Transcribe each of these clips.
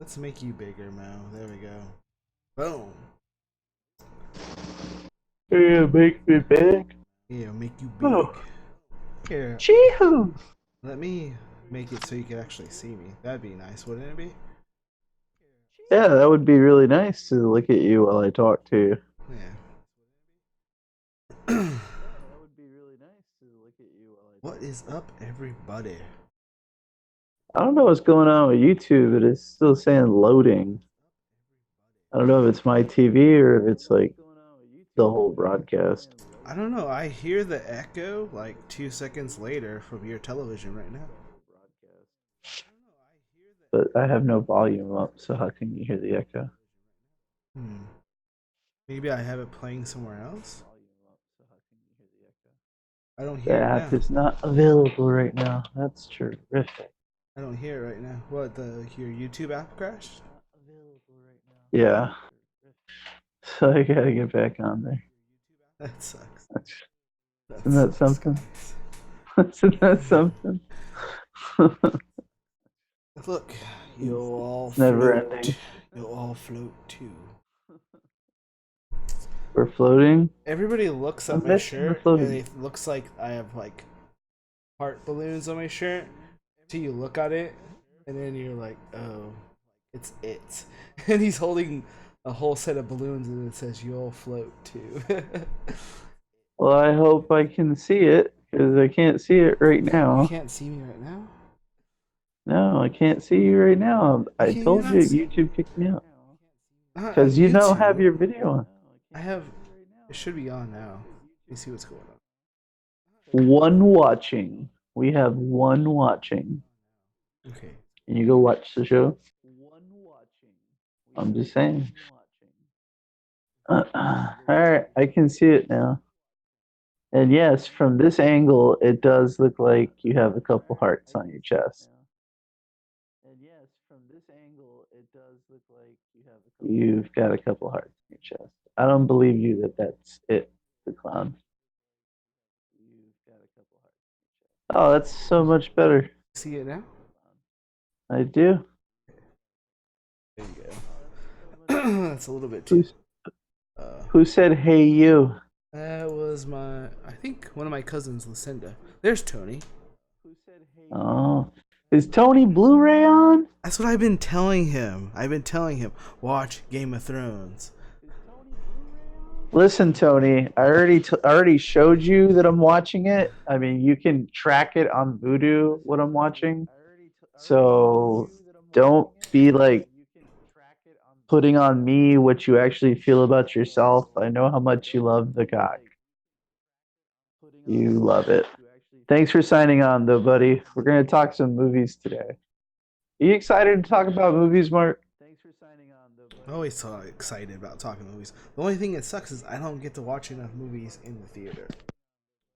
Let's make you bigger, Mo. There we go. Boom. Yeah, make me big. Yeah, make you big. Oh, Here, chee-hoo. let me make it so you can actually see me. That'd be nice, wouldn't it be? Yeah, that would be really nice to look at you while I talk to you. Yeah. Yeah, that would be really nice to look at you while I What talk is to you. up, everybody? I don't know what's going on with YouTube, but it's still saying loading. I don't know if it's my TV or if it's like the whole broadcast. I don't know. I hear the echo like 2 seconds later from your television right now. But I have no volume up, so how can you hear the echo? Hmm. Maybe I have it playing somewhere else. I don't The hear it app now. is not available right now. That's terrific. I don't hear it right now. What, the your YouTube app crashed? Yeah, so I gotta get back on there. That sucks. That Isn't that sucks, something? guys. Isn't that something? Look, you'll all It's never float. ending. You'll all float too. We're floating. Everybody looks I'm at my missing the shirt and floating. it looks like I have like heart balloons on my shirt. Till you look at it, and then you're like, oh, it's it. And he's holding a whole set of balloons and it says you'll float too. Well, I hope I can see it because I can't see it right You now. can't see me right now? No, I can't see you right now. How I can you told not you see? YouTube kicked me out Not on because you don't have YouTube. your video on. I have. It should be on now. Let me see what's going on. One watching. We have one watching. Okay. Can you go watch the show? I'm just saying. All right, I can see it now. And yes, from this angle, it does look like you have a couple hearts on your chest. You've got a couple hearts on your chest. I don't believe you that that's it, the clown. Oh, that's so much better. See it now? I do. There you go. That's a little bit too. Who's, Uh, who said, hey, you? that was I think one of my cousins, Lucinda. There's Tony. Oh, is Tony Blu-ray on? That's what I've been telling him. I've been telling him, watch Game of Thrones. Listen, Tony, I already showed you that I'm watching it. I mean, you can track it on Vudu what I'm watching. So don't be like putting on me what you actually feel about yourself. I know how much you love the cock. You love it. Thanks for signing on, though, buddy. We're going to talk some movies today. Are you excited to talk about movies, Mark? I'm always so excited about talking movies. The only thing that sucks is I don't get to watch enough movies in the theater.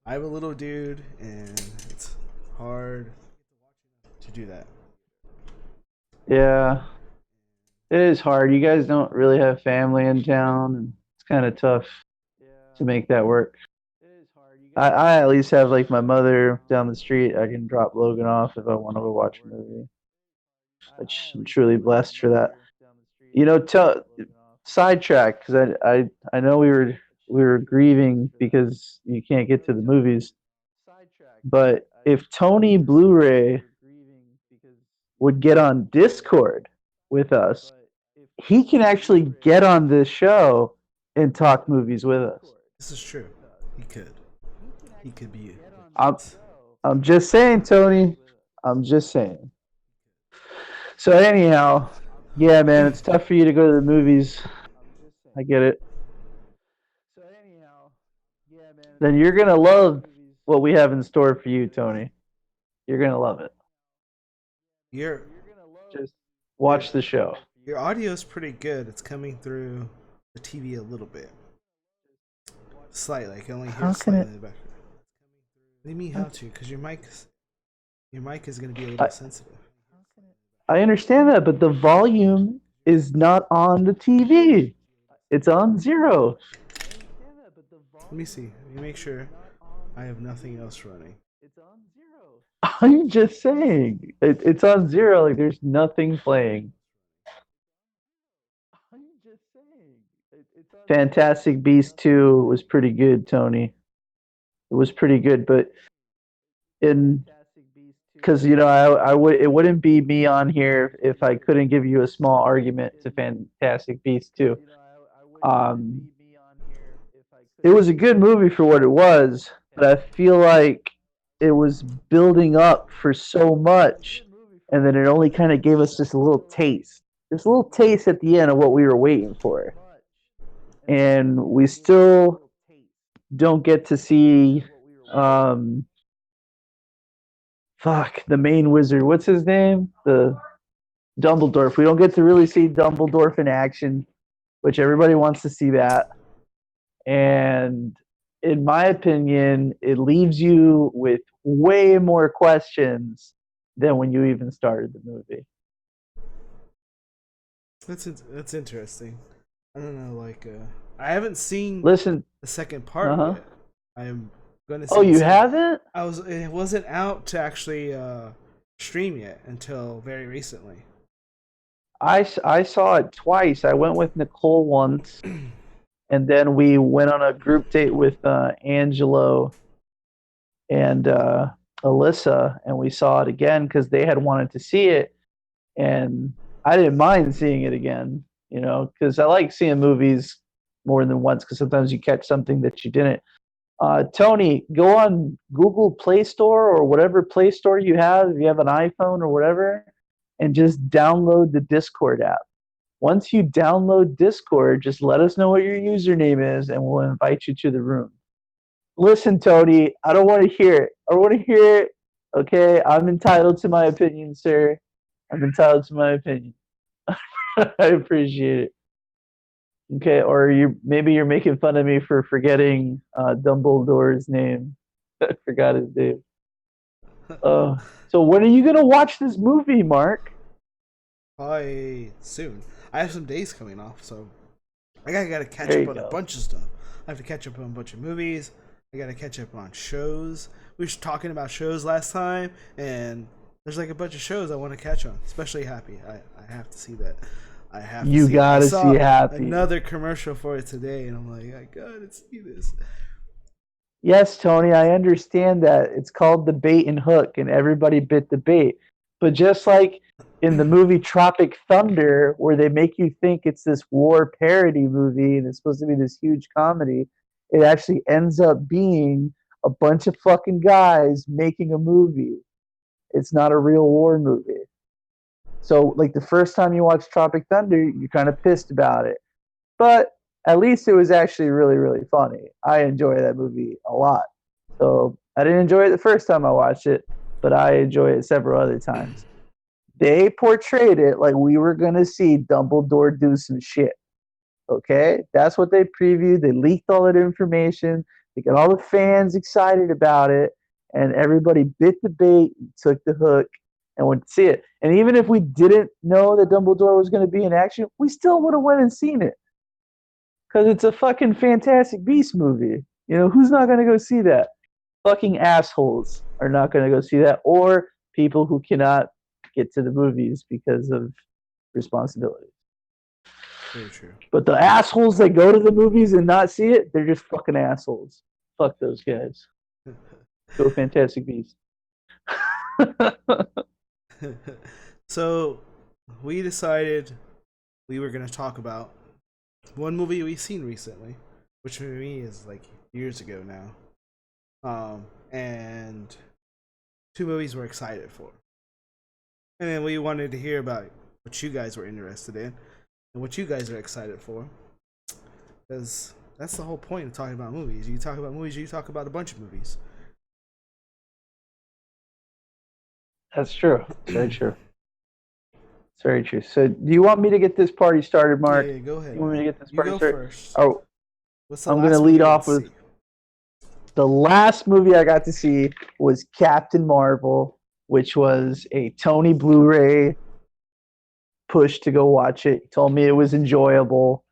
I have a little dude, and it's hard to do that. Yeah, it is hard. You guys don't really have family in town, and it's kind of tough to make that work. I at least have like my mother down the street. I can drop Logan off if I want to go watch a movie, which I'm truly blessed for that. You know, tell sidetrack because I know we were grieving because you can't get to the movies, but if Tony Blu-ray would get on Discord with us, he can actually get on this show and talk movies with us. This is true. He could. He could be. I'm I'm just saying, Tony. I'm just saying. So anyhow, yeah, man, it's tough for you to go to the movies. I get it. Then you're gonna love what we have in store for you, Tony. You're gonna love it. Your Just your watch the show. your audio is pretty good. It's coming through the TV a little bit, slightly. I can only hear How can slightly it? in the background. What do you mean how to? Because your mic is going to be a I, little sensitive. I understand that, but the volume is not on the TV. It's on zero. Let me see. Let me make sure I have nothing else running. I'm just saying. It's on zero. Like there's nothing playing. Fantastic Beast 2 was pretty good, Tony. It was pretty good, but in because I would it wouldn't be me on here if I couldn't give you a small argument to Fantastic Beasts 2. Um, it was a good movie for what it was, but I feel like it was building up for so much, and then it only kind of gave us just a little taste at the end of what we were waiting for, and we still don't get to see um, the main wizard. What's his name? The Dumbledore. We don't get to really see Dumbledore in action, which everybody wants to see that. And in my opinion, it leaves you with way more questions than when you even started the movie. That's interesting. I don't know, like I haven't seen Listen, the second part uh-huh. yet. I'm gonna Oh, see the you second. haven't? It wasn't out to actually stream yet until very recently. I saw it twice. I went with Nicole once, and then we went on a group date with Angelo and Alyssa, and we saw it again because they had wanted to see it, and I didn't mind seeing it again, because I like seeing movies more than once because sometimes you catch something that you didn't. Tony, go on Google Play Store or whatever Play Store you have, if you have an iPhone or whatever, and just download the Discord app. Once you download Discord, just let us know what your username is and we'll invite you to the room. Listen, Tony, I don't want to hear it. I don't want to hear it. Okay, I'm entitled to my opinion, sir. I'm entitled to my opinion. I appreciate it. Okay, or maybe you're making fun of me for forgetting Dumbledore's name. I forgot his name. So when are you gonna watch this movie, Mark? Probably soon. I have some days coming off, so I gotta catch There up you on a go. bunch of stuff. I have to catch up on a bunch of movies. I gotta catch up on shows. We were talking about shows last time, and there's like a bunch of shows I want to catch on, especially Happy. I have to see that. I have to You see it. I gotta see saw Happy. another commercial for it today, and I'm like, I gotta see this. Yes, Tony, I understand that. It's called the bait and hook, and everybody bit the bait. But just like in the movie Tropic Thunder, where they make you think it's this war parody movie and it's supposed to be this huge comedy, it actually ends up being a bunch of fucking guys making a movie. It's not a real war movie. So, like the first time you watch Tropic Thunder, you're kind of pissed about it. But at least it was actually really, really funny. I enjoy that movie a lot. So I didn't enjoy it the first time I watched it, but I enjoy it several other times. They portrayed it like we were gonna see Dumbledore do some shit. Okay, that's what they previewed. They leaked all that information. They got all the fans excited about it, and everybody bit the bait, took the hook, and went to see it. And even if we didn't know that Dumbledore was going to be in action, we still would have went and seen it because it's a fucking Fantastic Beast movie. Who's not going to go see that? Fucking assholes are not going to go see that, or people who cannot get to the movies because of responsibility. Very true. But the assholes that go to the movies and not see it, they're just fucking assholes. Fuck those guys. Go Fantastic Beasts. So we decided we were gonna talk about one movie we've seen recently, which for me is like years ago now. And two movies we're excited for. And then we wanted to hear about what you guys were interested in and what you guys are excited for. Because that's the whole point of talking about movies. You talk about movies, you talk about a bunch of movies. That's true. It's very true. It's very true. So, do you want me to get this party started, Mark? Yeah, go ahead. You want me to get this You party go started? first. Oh, What's the I'm last going to movie lead you off went to with see? the last movie I got to see was Captain Marvel, which was a Tony Blu-ray push to go watch it. He told me it was enjoyable.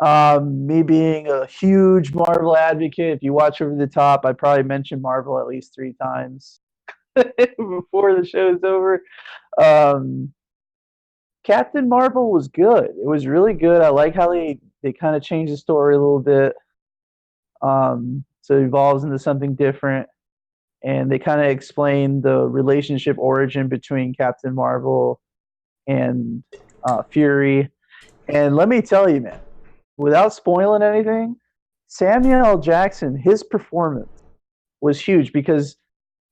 Me being a huge Marvel advocate, if you watch Over the Top, I probably mentioned Marvel at least 3 times before the show's over. Captain Marvel was good. It was really good. I like how they kind of changed the story a little bit. So it evolves into something different, and they kind of explain the relationship origin between Captain Marvel and Fury. And let me tell you, man, without spoiling anything, Samuel L. Jackson, his performance was huge because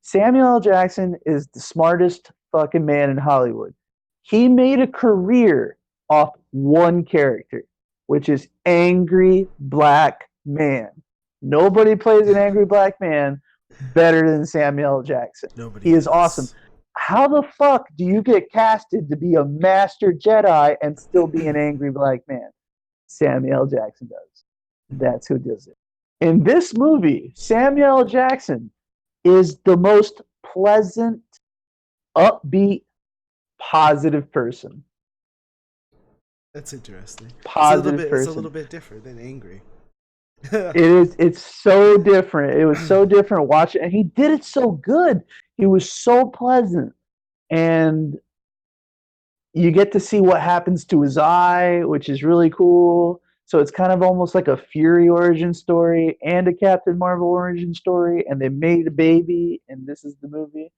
Samuel L. Jackson is the smartest fucking man in Hollywood. He made a career off one character, which is angry black man. Nobody plays an angry black man better than Samuel L. Jackson. Nobody He is does. awesome. How the fuck do you get casted to be a master Jedi and still be an angry black man? Samuel L. Jackson does. That's who does it. In this movie, Samuel L. Jackson is the most pleasant, upbeat, positive person. That's interesting. Positive It's person. a little bit different than angry. It's so different. It was so different watching, and he did it so good. He was so pleasant, and you get to see what happens to his eye, which is really cool. So it's kind of almost like a Fury origin story and a Captain Marvel origin story, and they made a baby, and this is the movie.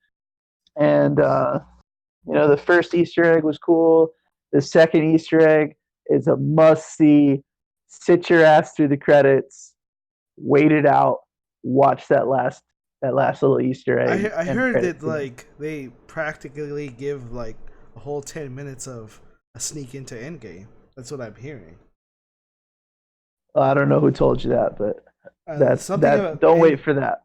And the first Easter egg was cool. The second Easter egg is a must-see. Sit your ass through the credits, wait it out, watch that last little Easter egg. I heard that like they practically give like a whole 10 minutes of a sneak into Endgame. That's what I'm hearing. I don't know who told you that, but don't wait for that.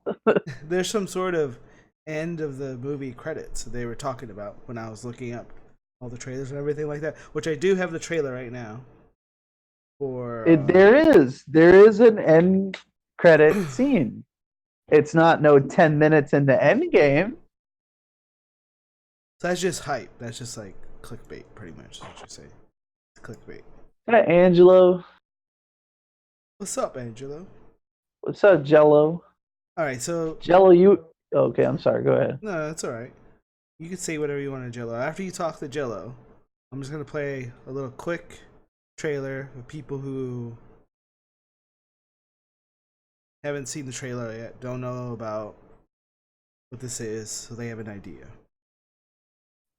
There's some sort of end of the movie credits they were talking about when I was looking up all the trailers and everything like that, which I do have the trailer right now. There is an end credit scene. It's not 10 minutes in the end game. So that's just hype. That's just like clickbait, pretty much. What you say? Clickbait. Hi, Angelo. What's up, Angelo? What's up, Jello? All right, so Jello, you okay? I'm sorry. Go ahead. No, that's all right. You can say whatever you want to Jello. After you talk to Jello, I'm just gonna play a little quick trailer for people who haven't seen the trailer yet, don't know about what this is, so they have an idea.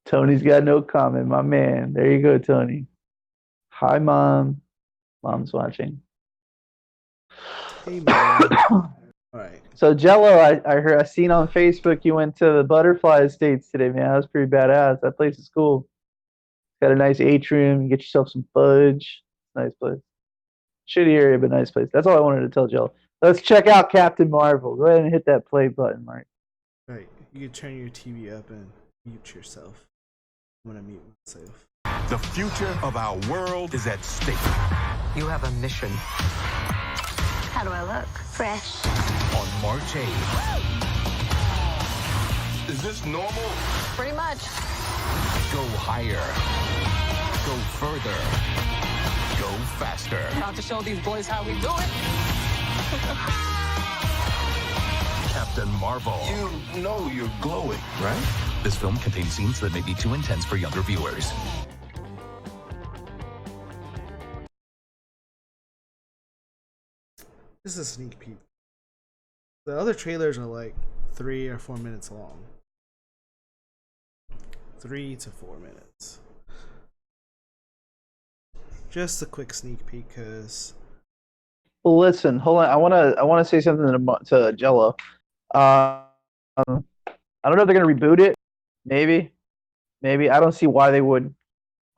Tony's got no comment, my man. There you go, Tony. Hi, Mom. Mom's watching. Hey, man. All right. So Jello, I seen on Facebook you went to the Butterfly Estates today, man. That was pretty badass. That place is cool. Got a nice atrium. You get yourself some fudge. Nice place. Shitty area, but nice place. That's all I wanted to tell Jello. Let's check out Captain Marvel. Go ahead and hit that play button, Mark. Right. You can turn your TV up and mute yourself. I'm gonna mute myself. The future of our world is at stake. You have a mission. How do I look? Fresh. On March 8th. Is this normal? Pretty much. Go higher. Go further. Go faster. About to show these boys how we do it. Captain Marvel. You know you're glowing, right? This film contains scenes that may be too intense for younger viewers. This is a sneak peek. The other trailers are like 3 or 4 minutes long. 3 to 4 minutes. Just a quick sneak peek, because. Well, listen, hold on. I wanna say something to Jello. I don't know if they're gonna reboot it. Maybe. I don't see why they would.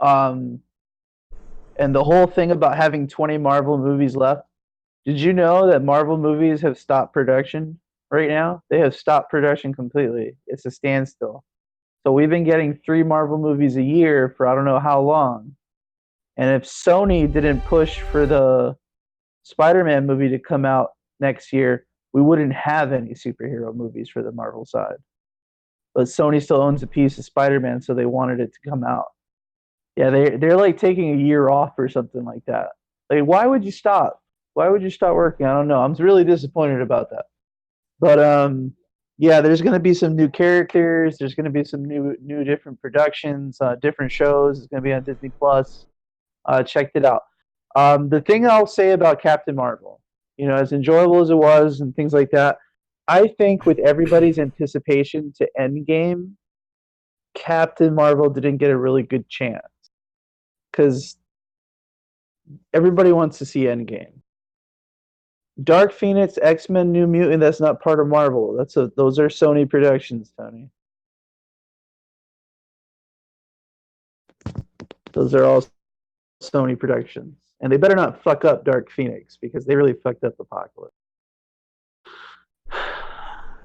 And the whole thing about having 20 Marvel movies left. Did you know that Marvel movies have stopped production right now? They have stopped production completely. It's a standstill. So we've been getting 3 Marvel movies a year for I don't know how long. And if Sony didn't push for the Spider-Man movie to come out next year, we wouldn't have any superhero movies for the Marvel side. But Sony still owns a piece of Spider-Man, so they wanted it to come out. Yeah, they're like taking a year off or something like that. Like, why would you stop? Why would you stop working? I don't know. I'm really disappointed about that. But yeah, there's going to be some new characters. There's going to be some new different productions, different shows. It's going to be on Disney Plus. Checked it out. The thing I'll say about Captain Marvel, as enjoyable as it was and things like that, I think with everybody's anticipation to Endgame, Captain Marvel didn't get a really good chance because everybody wants to see Endgame. Dark Phoenix, X-Men, New Mutant, that's not part of Marvel. Those are Sony Productions, Tony. Those are all Sony Productions. And they better not fuck up Dark Phoenix because they really fucked up Apocalypse.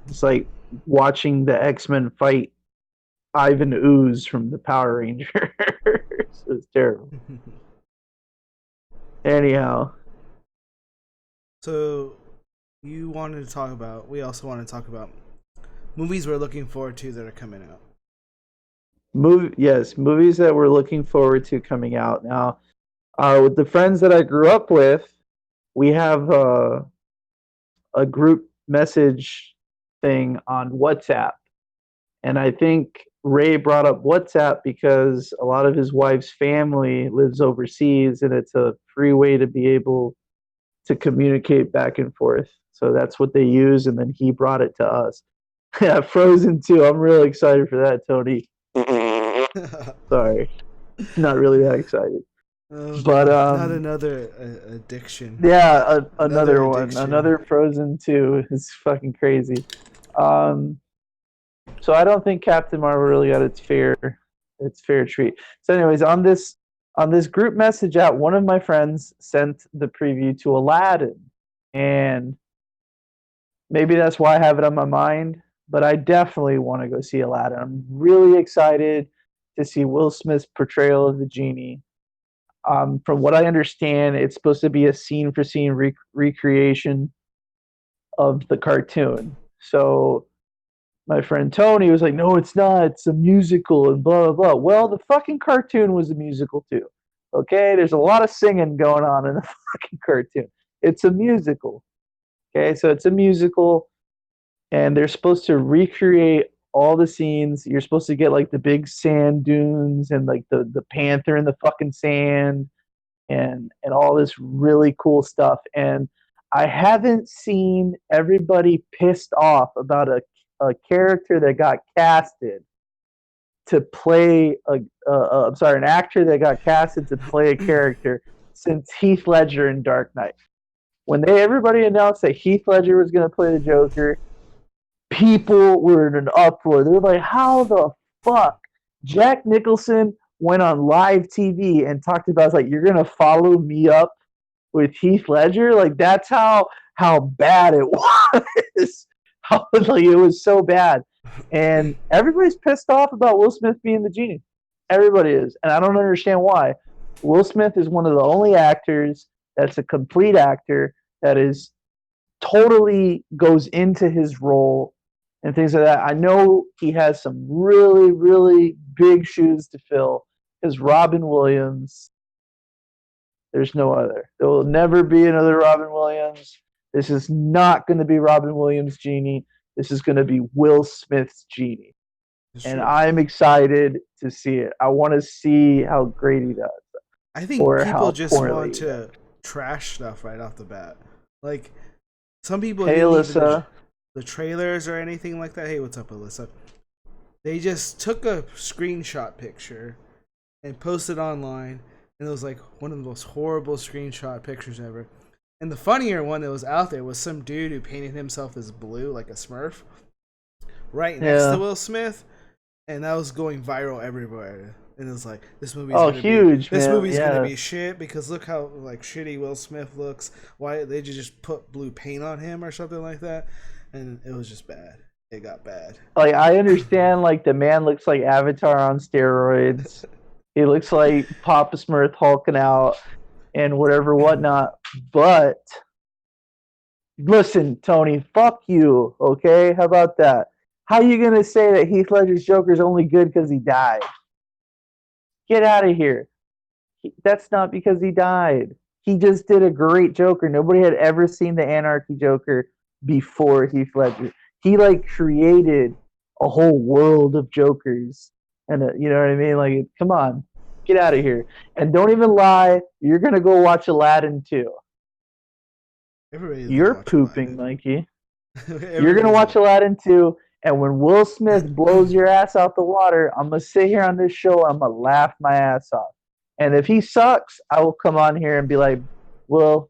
It's like watching the X-Men fight Ivan Ooze from the Power Rangers. It's terrible. Anyhow. So, we also wanted to talk about movies we're looking forward to that are coming out. Movies that we're looking forward to coming out. Now, with the friends that I grew up with, we have a group message thing on WhatsApp. And I think Ray brought up WhatsApp because a lot of his wife's family lives overseas, and it's a free way to be able to communicate back and forth. So that's what they use, and then he brought it to us. Yeah, Frozen 2. I'm really excited for that, Tony. Sorry. Not really that excited. But not another addiction. Yeah, another one. addiction. Another Frozen 2 is fucking crazy. So I don't think Captain Marvel really got its fair treat. So anyways, on this group message app, one of my friends sent the preview to Aladdin, and maybe that's why I have it on my mind, but I definitely want to go see Aladdin. I'm really excited to see Will Smith's portrayal of the genie. From what I understand, it's supposed to be a scene-for-scene recreation of the cartoon. So my friend Tony was like, no, it's not. It's a musical and blah, blah, blah. Well, the fucking cartoon was a musical too. Okay? There's a lot of singing going on in the fucking cartoon. It's a musical. Okay? So it's a musical, and they're supposed to recreate all the scenes. You're supposed to get like the big sand dunes and like the panther in the fucking sand and all this really cool stuff. And I haven't seen everybody pissed off about a character that got casted to play an actor that got casted to play a character since Heath Ledger in Dark Knight. When everybody announced that Heath Ledger was going to play the Joker, people were in an uproar. They were like, how the fuck? Jack Nicholson went on live TV and talked about, like, you're going to follow me up with Heath Ledger? Like, that's how bad it was. Like, it was so bad. And everybody's pissed off about Will Smith being the genie. Everybody is. And I don't understand why. Will Smith is one of the only actors that's a complete actor that is totally goes into his role and things like that. I know he has some really, really big shoes to fill because Robin Williams, there's no other. There will never be another Robin Williams. This is not going to be Robin Williams' genie. This is going to be Will Smith's genie. And I'm excited to see it. I want to see how great he does. I think people just want to trash stuff right off the bat. Like, some people Hey, Alyssa. The trailers or anything like that. Hey, what's up, Alyssa? They just took a screenshot picture and posted online, and it was like one of the most horrible screenshot pictures ever. And the funnier one that was out there was some dude who painted himself as blue, like a Smurf, right next to Will Smith, and that was going viral everywhere. And it was like, this movie's gonna be shit because look how like shitty Will Smith looks. Why they just put blue paint on him or something like that? And it was just bad. It got bad. Like, I understand, like, the man looks like Avatar on steroids. He looks like Papa Smurf hulking out and whatnot. But listen, Tony, fuck you, okay? How about that? How you gonna say that Heath Ledger's Joker is only good because he died? Get out of here. That's not because he died. He just did a great Joker. Nobody had ever seen the Anarchy Joker before Heath Ledger. he like created a whole world of Jokers, and you know what I mean? Like, come on, get out of here, and don't even lie. You're gonna go watch Aladdin too. Everybody's You're gonna watch pooping, Aladdin. Mikey. You're gonna Everybody's watch Aladdin too, and when Will Smith blows your ass out the water, I'm gonna sit here on this show. I'm gonna laugh my ass off, and if he sucks, I will come on here and be like, Will,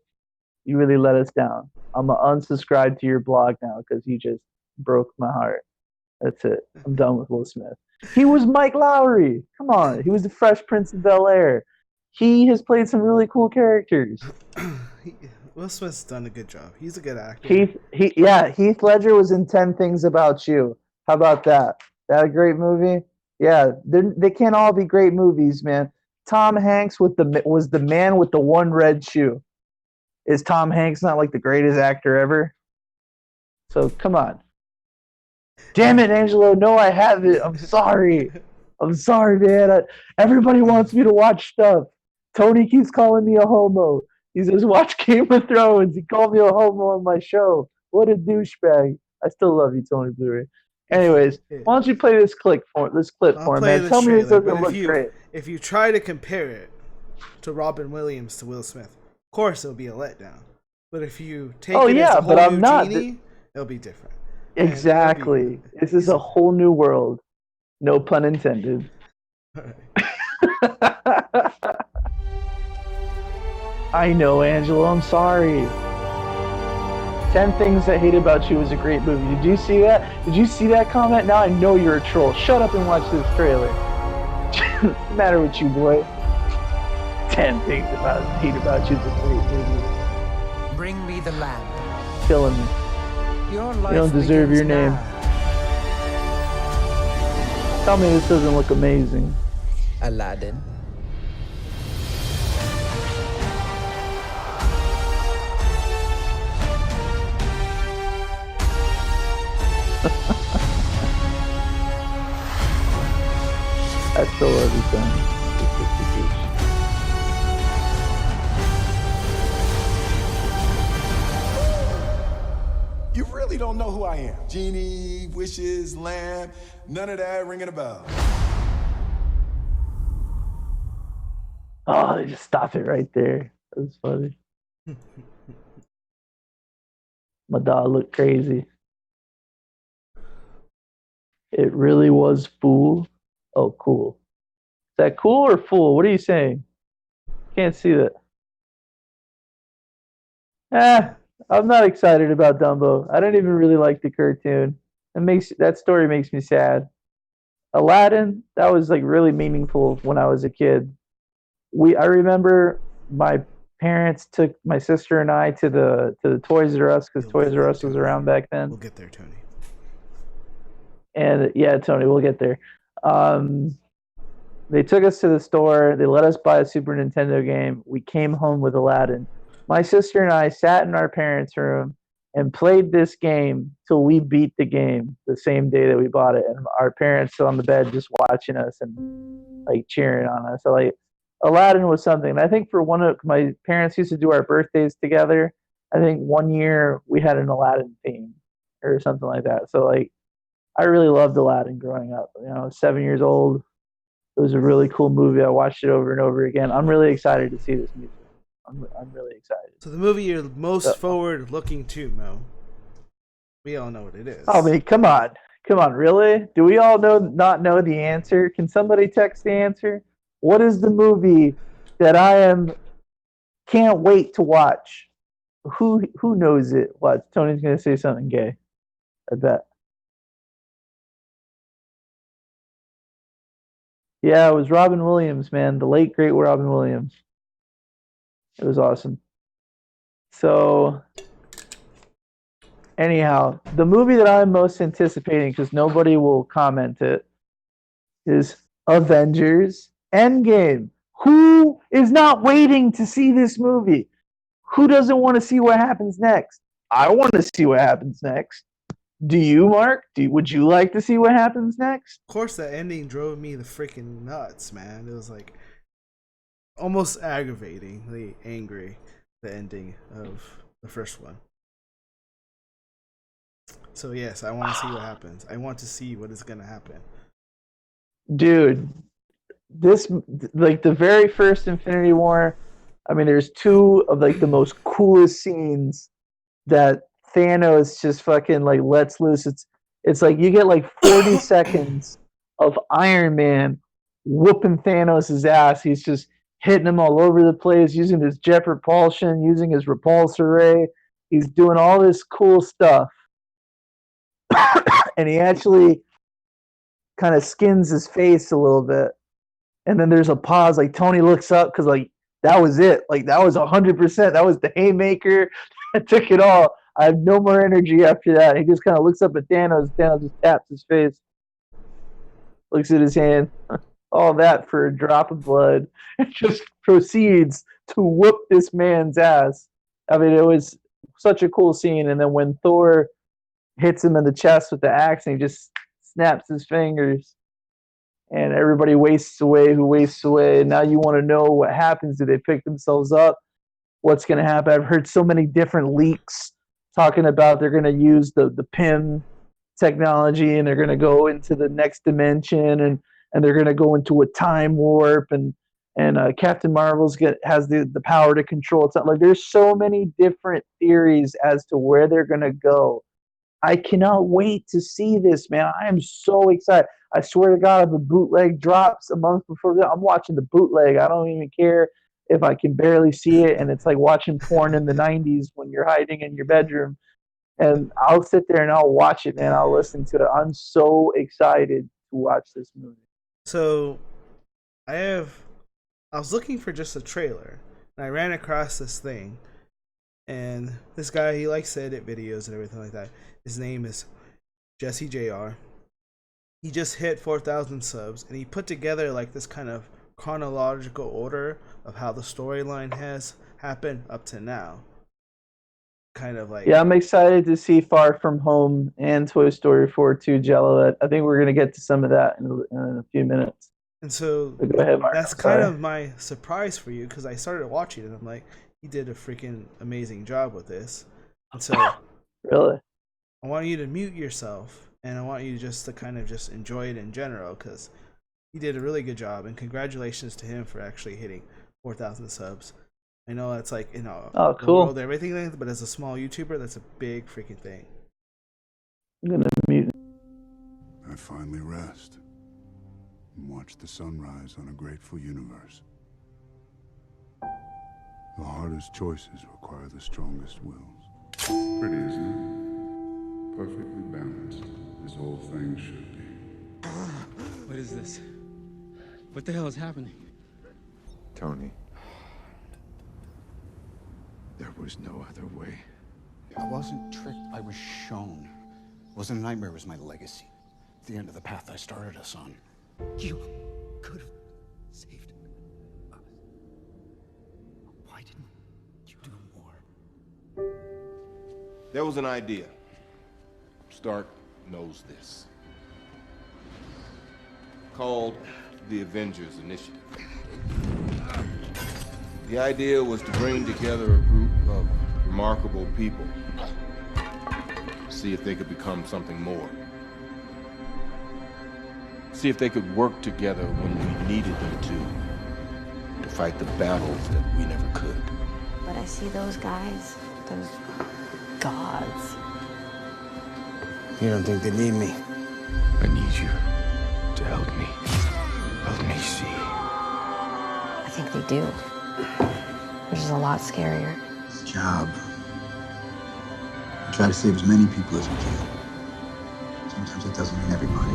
you really let us down. I'm gonna unsubscribe to your blog now because you just broke my heart. That's it. I'm done with Will Smith. He was Mike Lowry. Come on, he was the Fresh Prince of Bel-Air. He has played some really cool characters. Will Smith's done a good job. He's a good actor. Heath Ledger was in 10 Things About You. How about that? That a great movie? Yeah, they can't all be great movies, man. Tom Hanks was the man with the one red shoe. Is Tom Hanks not like the greatest actor ever? So come on. Damn it, Angelo. No, I haven't. I'm sorry. I'm sorry, man. Everybody wants me to watch stuff. Tony keeps calling me a homo. He says, watch Game of Thrones. He called me a homo on my show. What a douchebag. I still love you, Tony Blu-ray. Anyways, why don't you play this clip for me, man? Tell me this doesn't look great. If you try to compare it to Robin Williams to Will Smith, of course it'll be a letdown. But if you take it as a whole new genie, it'll be different. Exactly. This is a whole new world. No pun intended. I know, Angelo. I'm sorry. 10 Things I Hate About You was a great movie. Did you see that? Did you see that comment? Now I know you're a troll. Shut up and watch this trailer. What's the matter with you, boy? 10 Things I Hate About You is a great movie. Bring me the lamp. Killing me. Your life You don't deserve your name. now. Tell me this doesn't look amazing. Aladdin. I still love you, Tony. You really don't know who I am. Genie, wishes, lamb, none of that ringing a bell. Oh, they just stopped it right there. That was funny. My dog looked crazy. It really was fool. Oh, cool. Is that cool or fool? What are you saying? Can't see that. I'm not excited about Dumbo. I don't even really like the cartoon. That story makes me sad. Aladdin, that was like really meaningful when I was a kid. I remember my parents took my sister and I to the Toys R Us because Toys R Us was around back then. We'll get there, Tony. And yeah, Tony, we'll get there. They took us to the store. They let us buy a Super Nintendo game. We came home with Aladdin. My sister and I sat in our parents' room and played this game till we beat the game the same day that we bought it. And our parents on the bed just watching us and like cheering on us. So like Aladdin was something. And I think for one of my parents used to do our birthdays together. I think one year we had an Aladdin theme or something like that. So like I really loved Aladdin growing up. You know, I was 7 years old. It was a really cool movie. I watched it over and over again. I'm really excited to see this movie. I'm really excited. So the movie you're most forward looking to, Mo. We all know what it is. Oh, man, come on, really? Do we all not know the answer? Can somebody text the answer? What is the movie that can't wait to watch? Who knows it? What? Tony's gonna say something gay. I bet. Yeah, it was Robin Williams, man. The late, great Robin Williams. It was awesome. So, anyhow, the movie that I'm most anticipating, because nobody will comment it, is Avengers Endgame. Who is not waiting to see this movie? Who doesn't want to see what happens next? I want to see what happens next. Do you, Mark? Would you like to see what happens next? Of course, that ending drove me the freaking nuts, man. It was like almost aggravatingly angry, the ending of the first one. So yes, I want to see what happens. I want to see what is gonna happen. Dude, this like the very first Infinity War. I mean, there's two of like the most coolest scenes that Thanos just fucking like lets loose. It's like you get like 40 seconds of Iron Man whooping Thanos' ass. He's just hitting him all over the place, using his jet propulsion, using his repulsor ray. He's doing all this cool stuff. And he actually kind of skins his face a little bit. And then there's a pause, like Tony looks up because like that was it. Like that was 100%. That was the haymaker. I took it all. I have no more energy after that. He just kind of looks up at Thanos. Thanos just taps his face, looks at his hand. All that for a drop of blood. And just proceeds to whoop this man's ass. I mean, it was such a cool scene. And then when Thor hits him in the chest with the axe and he just snaps his fingers and everybody wastes away who wastes away. And now you want to know what happens. Do they pick themselves up? What's going to happen? I've heard so many different leaks talking about they're going to use the PIM technology and they're going to go into the next dimension and they're going to go into a time warp and Captain Marvel's has the power to control it. Like there's so many different theories as to where they're going to go. I cannot wait to see this, man. I am so excited. I swear to God, if a bootleg drops a month before that, I'm watching the bootleg. I don't even care if I can barely see it. And it's like watching porn in the 90s when you're hiding in your bedroom. And I'll sit there and I'll watch it, man. I'll listen to it. I'm so excited to watch this movie. So, I was looking for just a trailer, and I ran across this thing, and this guy, he likes to edit videos and everything like that. His name is Jesse JR. He just hit 4,000 subs, and he put together like this kind of chronological order of how the storyline has happened up to now. Kind of like, yeah, I'm excited to see Far From Home and Toy Story 4 2 Jello. I think we're gonna get to some of that in a few minutes. And so go ahead, Mark. That's kind of my surprise for you because I started watching it and I'm like, he did a freaking amazing job with this. And so really, I want you to mute yourself and I want you just to kind of just enjoy it in general because he did a really good job and congratulations to him for actually hitting 4,000 subs. I know that's like, you know, oh, the cool. world, everything, but as a small YouTuber, that's a big freaking thing. I'm gonna mute. I finally rest and watch the sunrise on a grateful universe. The hardest choices require the strongest wills. Pretty, isn't it? Perfectly balanced, as all things should be. What is this? What the hell is happening? Tony. There was no other way. I wasn't tricked, I was shown. It wasn't a nightmare, it was my legacy. The end of the path I started us on. You could have saved us. Why didn't you do more? There was an idea. Stark knows this. Called the Avengers Initiative. The idea was to bring together a group of remarkable people. See if they could become something more. See if they could work together when we needed them to fight the battles that we never could. But I see those guys, those gods. You don't think they need me? I need you to help me. Help me see. I think they do. Which is a lot scarier. It's a job. We try to save as many people as we can. Sometimes it doesn't mean everybody.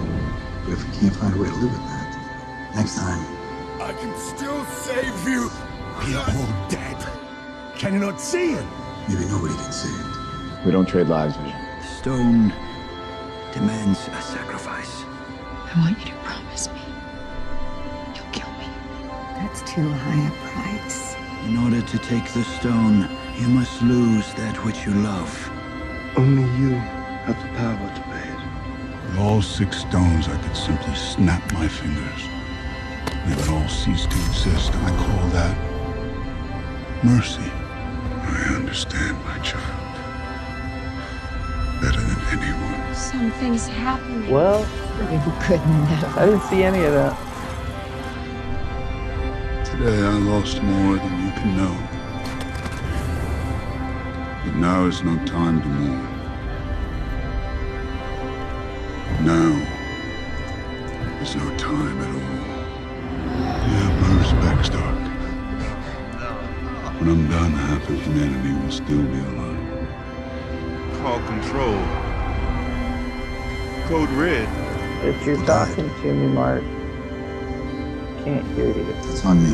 But if we can't find a way to live with that, next time... I can still save you! We are all dead. Can you not see it? Maybe nobody can see it. We don't trade lives, Vision. Stone demands a sacrifice. I want you to promise me you'll kill me. That's too high a price. In order to take the stone, you must lose that which you love. Only you have the power to pay it. With all 6 stones, I could simply snap my fingers. They would all cease to exist. I call that mercy. I understand, my child, better than anyone. Something's happening. Well, You could never. I didn't see any of that. Today I lost more than you can know. But now is no time to mourn. Now is no time at all. Yeah, Bruce Baxter. When I'm done, half of humanity will still be alive. Call control. Code red. If you're talking to me, Mark, can't hear you. It's on me.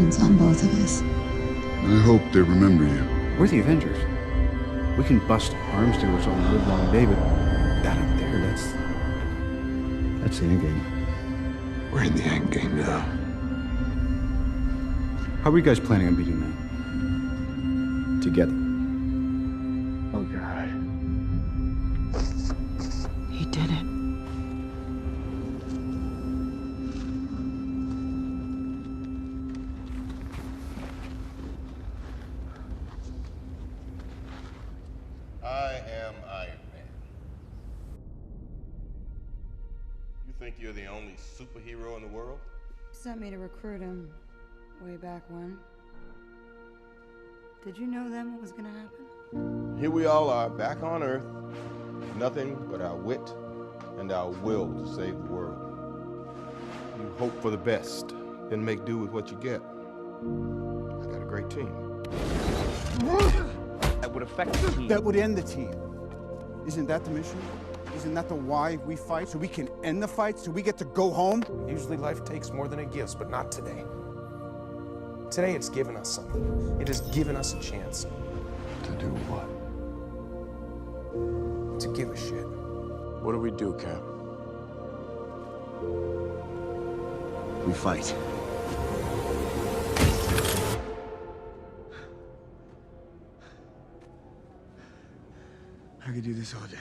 It's on both of us. I hope they remember you. We're the Avengers. We can bust arms to us all the live long day, but that up there, that's the end game. We're in the end game now. How are you guys planning on beating that? Together. Oh, God. He did it. I am Iron Man. You think you're the only superhero in the world? Sent me to recruit him way back when. Did you know then what was gonna happen? Here we all are, back on Earth. Nothing but our wit and our will to save the world. You hope for the best, then make do with what you get. I got a great team. That would affect the team. That would end the team. Isn't that the mission? Isn't that the why we fight? So we can end the fight? So we get to go home? Usually life takes more than it gives, but not today. Today it's given us something. It has given us a chance. To do what? To give a shit. What do we do, Cap? We fight. I could do this all day.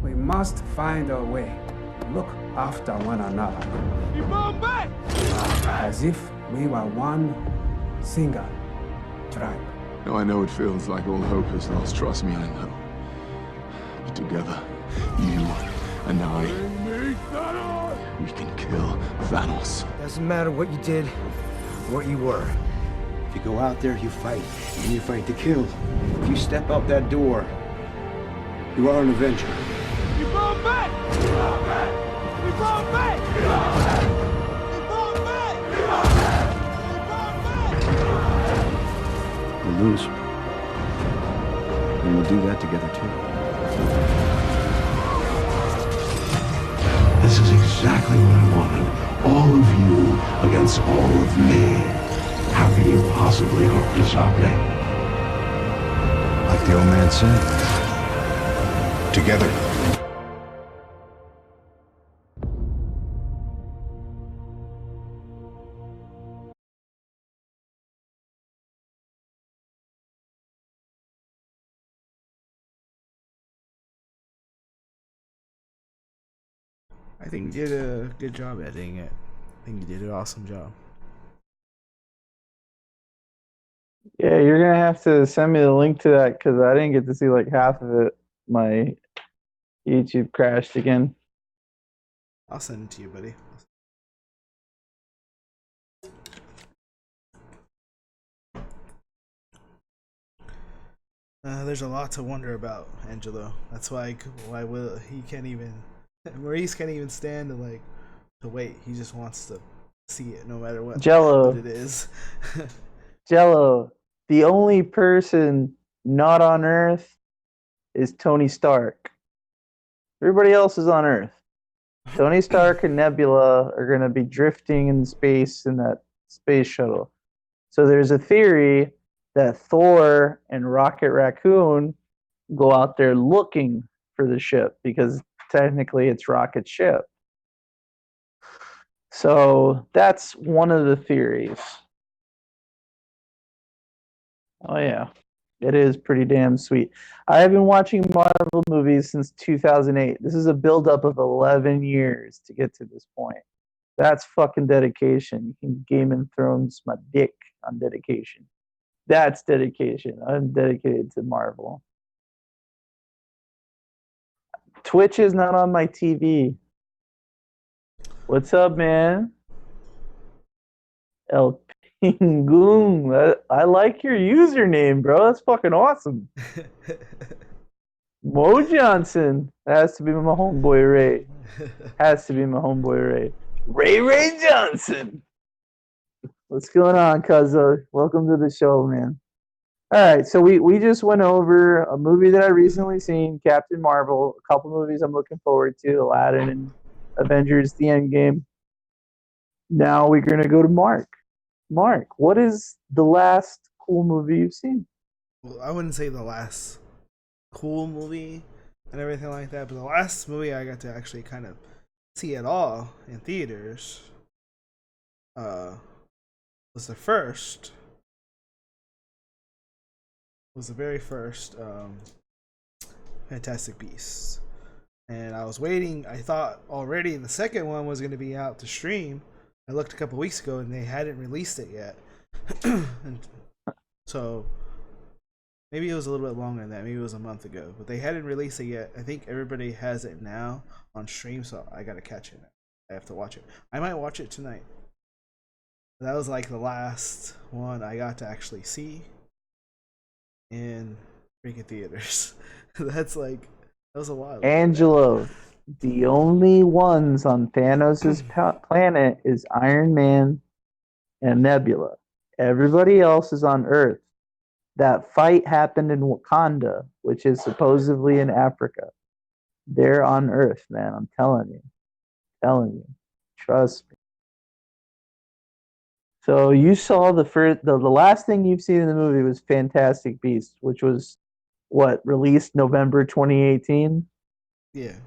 We must find a way to look after one another. As if we were one single tribe. No, I know it feels like all hope is lost. Trust me, I know. But together, you and I, we can kill Thanos. Doesn't matter what you did, what you were. If you go out there, you fight, and you fight to kill. If you step out that door, you are an Avenger. You brought back! You brought back! You brought back! You brought back! You brought back! You brought back! We'll lose. And we'll do that together, too. This is exactly what I wanted. All of you against all of me. How can you possibly hope to stop me? Like the old man said. Together. I think you did a good job editing it. I think you did an awesome job. Yeah, you're gonna have to send me the link to that because I didn't get to see like half of it. My YouTube crashed again. I'll send it to you, buddy. There's a lot to wonder about Angelo. That's why Will he can't even Maurice can't even stand to wait. He just wants to see it no matter what Jello. it is. Jello. The only person not on Earth is Tony Stark. Everybody else is on Earth. Tony Stark and Nebula are going to be drifting in space in that space shuttle. So there's a theory that Thor and Rocket Raccoon go out there looking for the ship because technically it's Rocket's ship. So that's one of the theories. Oh yeah, it is pretty damn sweet. I have been watching Marvel movies since 2008. This is a buildup of 11 years to get to this point. That's fucking dedication. You can Game of Thrones my dick on dedication. That's dedication. I'm dedicated to Marvel. Twitch is not on my TV. What's up, man? El Pingoon. I like your username, bro. That's fucking awesome. Mo Johnson. That has to be my homeboy Ray. Has to be my homeboy Ray. Ray Johnson. What's going on, cuzzo? Welcome to the show, man. All right, so we just went over a movie that I recently seen, Captain Marvel, a couple movies I'm looking forward to, Aladdin and Avengers: The Endgame. Now we're going to go to Mark. Mark, what is the last cool movie you've seen? Well, I wouldn't say the last cool movie and everything like that, but the last movie I got to actually kind of see at all in theaters was the very first Fantastic Beasts. And I was waiting. I thought already the second one was going to be out to stream. I looked a couple weeks ago and they hadn't released it yet. And so maybe it was a little bit longer than that. Maybe it was a month ago. But they hadn't released it yet. I think everybody has it now on stream, so I got to catch it now. I have to watch it. I might watch it tonight. That was like the last one I got to actually see in freaking theaters. That was a while ago. Angelo, the only ones on Thanos' planet is Iron Man and Nebula. Everybody else is on Earth. That fight happened in Wakanda, which is supposedly in Africa. They're on Earth, man. I'm telling you. Trust me. So you saw the last thing you've seen in the movie was Fantastic Beasts, which was what, released November 2018? Yeah.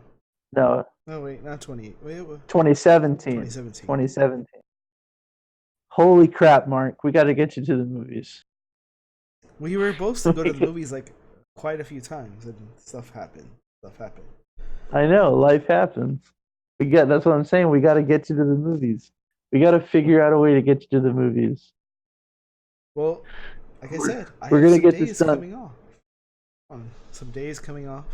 No. Oh wait, not 2017. 2017. Holy crap, Mark! We got to get you to the movies. We were supposed to go to the movies like quite a few times, and stuff happened. I know, life happens. That's what I'm saying. We got to get you to the movies. We got to figure out a way to get you to the movies. Well, like I said, we're gonna get this done. Coming off. Some days coming up.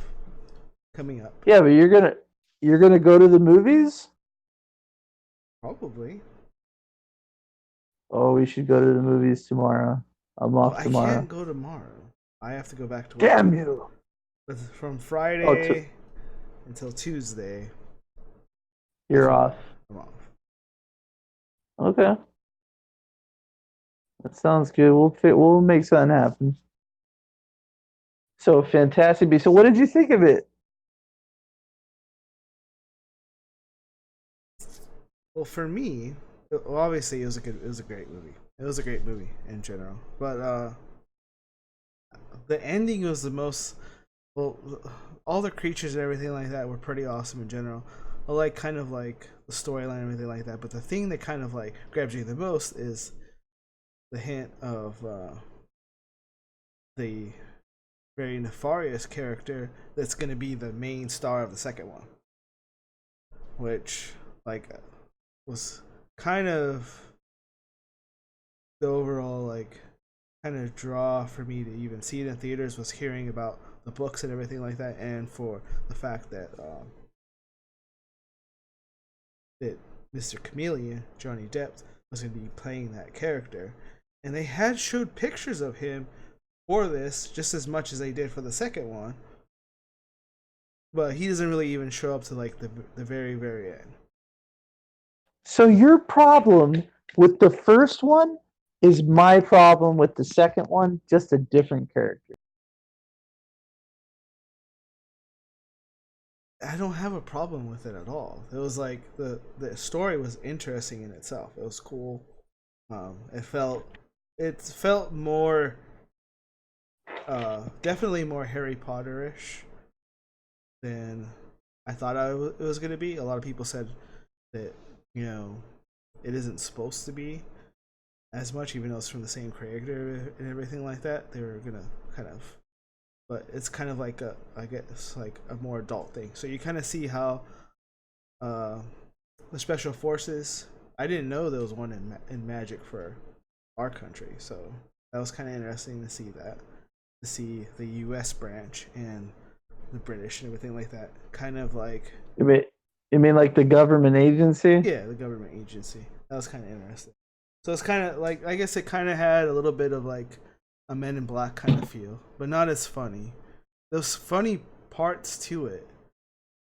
Yeah, but you're gonna go to the movies? Probably. Oh, we should go to the movies tomorrow. I'm off tomorrow. I can't go tomorrow. I have to go back to work. Damn you! From Friday until Tuesday. You're off. I'm off. Okay. That sounds good. We'll make something happen. So Fantastic Beasts. So what did you think of it? Well, for me, obviously it was a great movie. It was a great movie in general, but the ending was the most. Well, all the creatures and everything like that were pretty awesome in general. I like kind of like the storyline and everything like that, but the thing that kind of like grabs you the most is the hint of the very nefarious character that's going to be the main star of the second one, which was kind of the overall kind of draw for me to even see it in theaters, was hearing about the books and everything like that, and for the fact that that Mr. Chameleon, Johnny Depp, was going to be playing that character, and they had showed pictures of him for this just as much as they did for the second one, but he doesn't really even show up to the very, very end. So your problem with the first one is my problem with the second one, just a different character. I don't have a problem with it at all. It was like the story was interesting in itself. It was cool. It felt more definitely more Harry Potter-ish than I thought it was going to be. A lot of people said that, it isn't supposed to be as much, even though it's from the same creator and everything like that. They were gonna kind of, but it's kind of like I guess like a more adult thing. So you kind of see how the special forces. I didn't know there was one in Magic for our country, so that was kind of interesting to see that, to see the U.S. branch and the British and everything like that. Kind of like You mean like the government agency? yeah, the government agency. That was kind of interesting. So it's kind of like I guess it kind of had a little bit of like a Men in Black kind of feel, but not as funny. There's funny parts to it,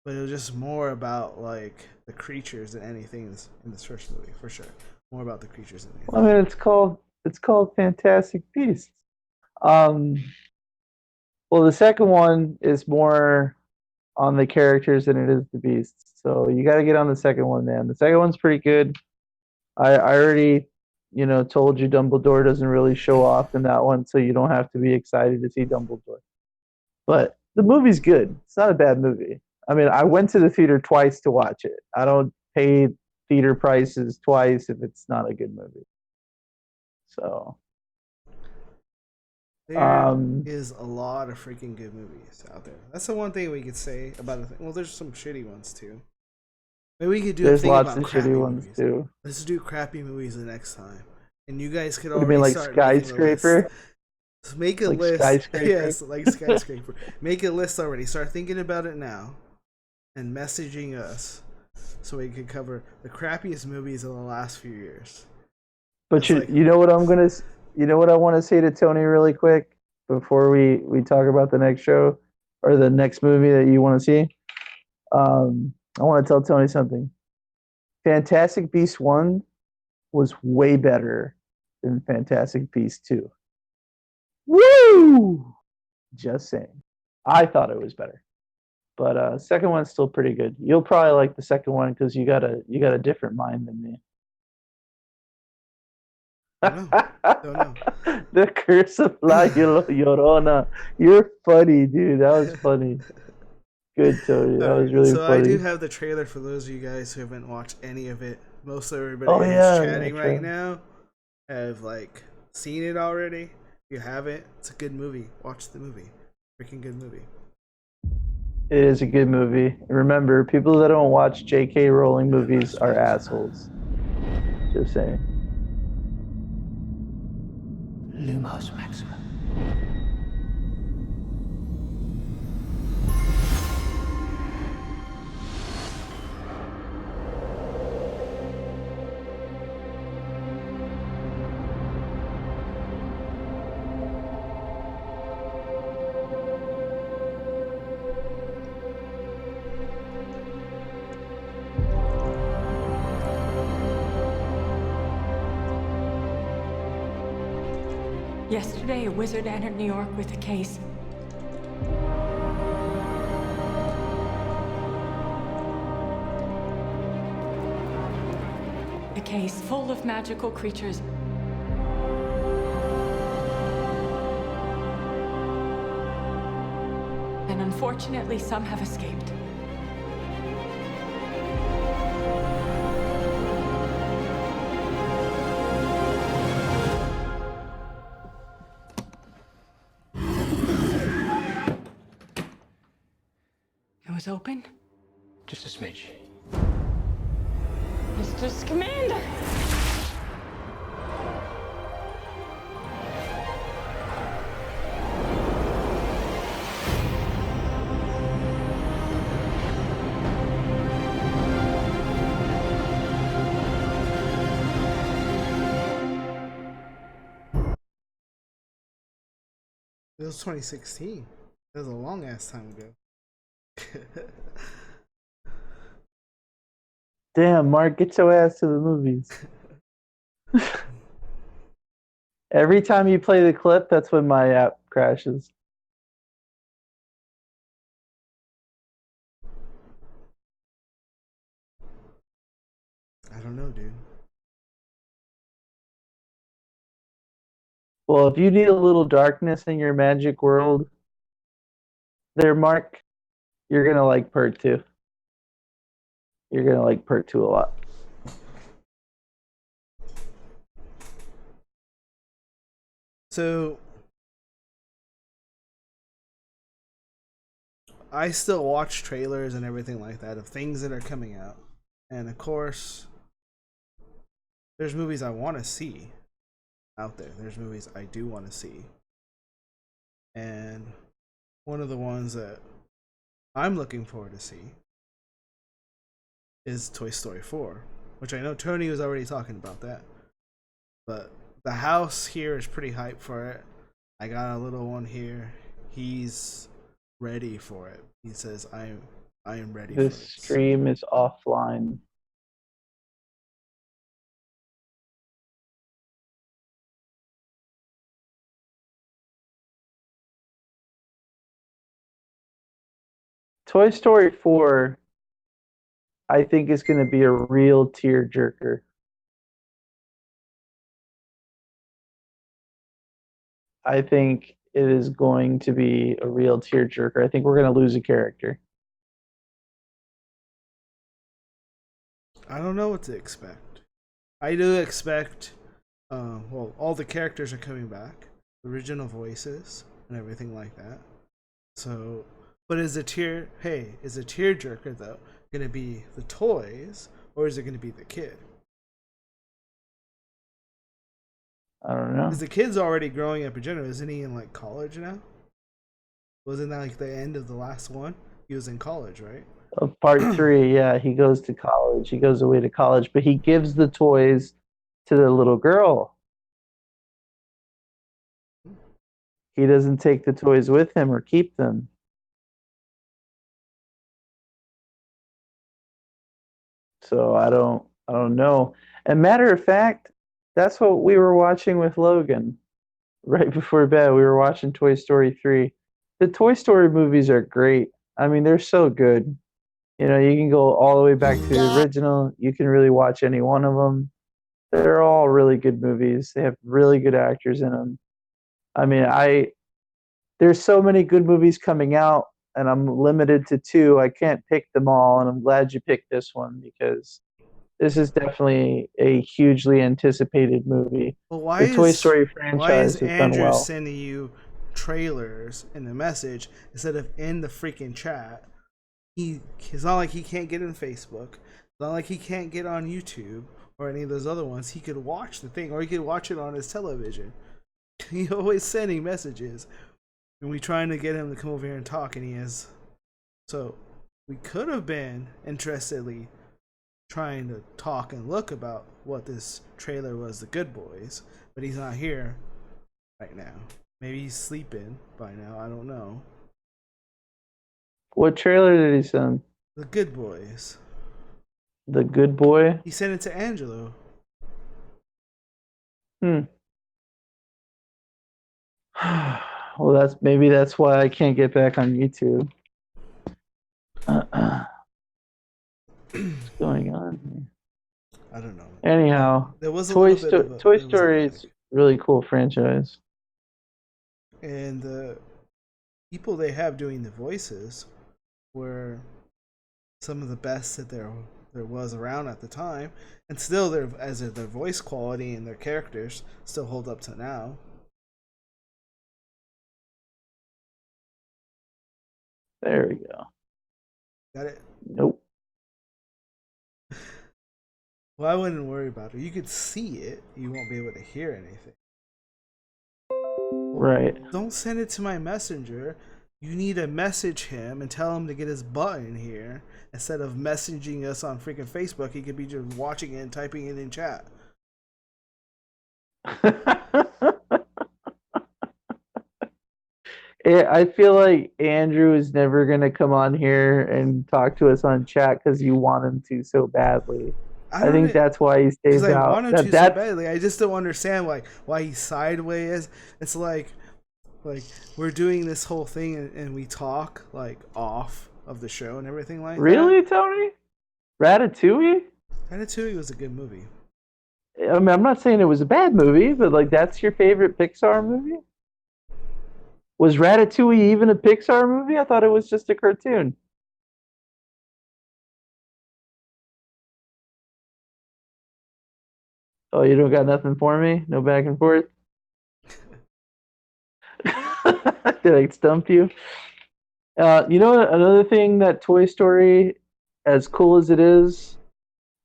but it was just more about like the creatures than anything in this first movie for sure. More about the creatures than anything. I mean, it's called Fantastic Beasts. Well, the second one is more on the characters than it is the beasts. So you got to get on the second one, man. The second one's pretty good. I already, told you Dumbledore doesn't really show off in that one, so you don't have to be excited to see Dumbledore. But the movie's good. It's not a bad movie. I mean, I went to the theater twice to watch it. I don't pay theater prices twice if it's not a good movie. So there is a lot of freaking good movies out there. That's the one thing we could say about it. Well, there's some shitty ones too. Maybe we could do there's a thing lots about of shitty ones movies. too. Let's do crappy movies the next time, and you guys could You already mean like start Skyscraper? Make a Like list. Skyscraper? Yes, like Skyscraper. Make a list already. Start thinking about it now, and messaging us so we can cover the crappiest movies of the last few years. But you know what I want to say to Tony really quick before we talk about the next show or the next movie that you want to see. I want to tell Tony something. Fantastic Beasts 1 was way better than Fantastic Beasts 2. Woo! Just saying. I thought it was better. But second one's still pretty good. You'll probably like the second one because you got a different mind than me. Don't know. The Curse of La Llorona. You're funny, dude. That was funny. Good, Tony. That was really so funny. I do have the trailer for those of you guys who haven't watched any of it. Most of everybody Oh, who's yeah, chatting yeah, right sure. now have like seen it already. If you haven't, it's a good movie. Watch the movie. Freaking good movie. It is a good movie. Remember, people that don't watch J.K. Rowling movies are assholes. Just saying. Lumos Maxima. Yesterday, a wizard entered New York with a case. A case full of magical creatures. And unfortunately, some have escaped. It was open. Just a smidge. Mr. Scamander! It was 2016. That was a long ass time ago. Damn, Mark, get your ass to the movies. Every time you play the clip, that's when my app crashes. I don't know, dude. Well, if you need a little darkness in your magic world, there, Mark, you're gonna like Part 2. You're gonna like Part 2 a lot. So I still watch trailers and everything like that of things that are coming out. And of course, there's movies I want to see out there. There's movies I do want to see. And one of the ones that I'm looking forward to see is Toy Story 4, which I know Tony was already talking about that. But the house here is pretty hyped for it. I got a little one here. He's ready for it. He says, I am ready for it. This stream is offline. Toy Story 4, I think, is going to be a real tearjerker. I think it is going to be a real tearjerker. I think we're going to lose a character. I don't know what to expect. I do expect, well, all the characters are coming back, original voices and everything like that. So, but is a tearjerker though going to be the toys or is it going to be the kid? I don't know. Because the kid's already growing up in general. Isn't he in like college now? Wasn't that like the end of the last one? He was in college, right? Of part 3, yeah, he goes to college. He goes away to college, but he gives the toys to the little girl. He doesn't take the toys with him or keep them. So I don't know. And matter of fact, that's what we were watching with Logan. Right before bed, we were watching Toy Story 3. The Toy Story movies are great. I mean, they're so good. You know, you can go all the way back to the original. You can really watch any one of them. They're all really good movies. They have really good actors in them. I mean, there's so many good movies coming out, and I'm limited to 2. I can't pick them all, and I'm glad you picked this one because this is definitely a hugely anticipated movie. Well, the Toy Story franchise why is has Andrew done well. sending you trailers in the message instead of in the freaking chat? It's not like he can't get in Facebook. It's not like he can't get on YouTube or any of those other ones. He could watch the thing, or he could watch it on his television. He's always sending messages, and we trying to get him to come over here and talk, and he is. So we could have been interestedly trying to talk and look about what this trailer was, The Good Boys, but he's not here right now. Maybe he's sleeping by now. I don't know. What trailer did he send? The Good Boys. The Good Boy? He sent it to Angelo. Well, maybe that's why I can't get back on YouTube. What's going on here? I don't know. Anyhow, there was Toy Story is really cool franchise. And the people they have doing the voices were some of the best that there was around at the time, and still their voice quality and their characters still hold up to now. There we go. Got it? Nope. Well, I wouldn't worry about it. You could see it. You won't be able to hear anything. Right. Don't send it to my messenger. You need to message him and tell him to get his butt in here. Instead of messaging us on freaking Facebook, he could be just watching it and typing it in chat. I feel like Andrew is never going to come on here and talk to us on chat because you want him to so badly. I think that's why he stays out. I want him to so badly. I just don't understand why he's sideways. It's like we're doing this whole thing and we talk like off of the show and everything like really, that. Tony? Ratatouille? Ratatouille was a good movie. I mean, I'm not saying it was a bad movie, but like that's your favorite Pixar movie? Was Ratatouille even a Pixar movie? I thought it was just a cartoon. Oh, you don't got nothing for me? No back and forth? Did I stump you? You know, another thing that Toy Story, as cool as it is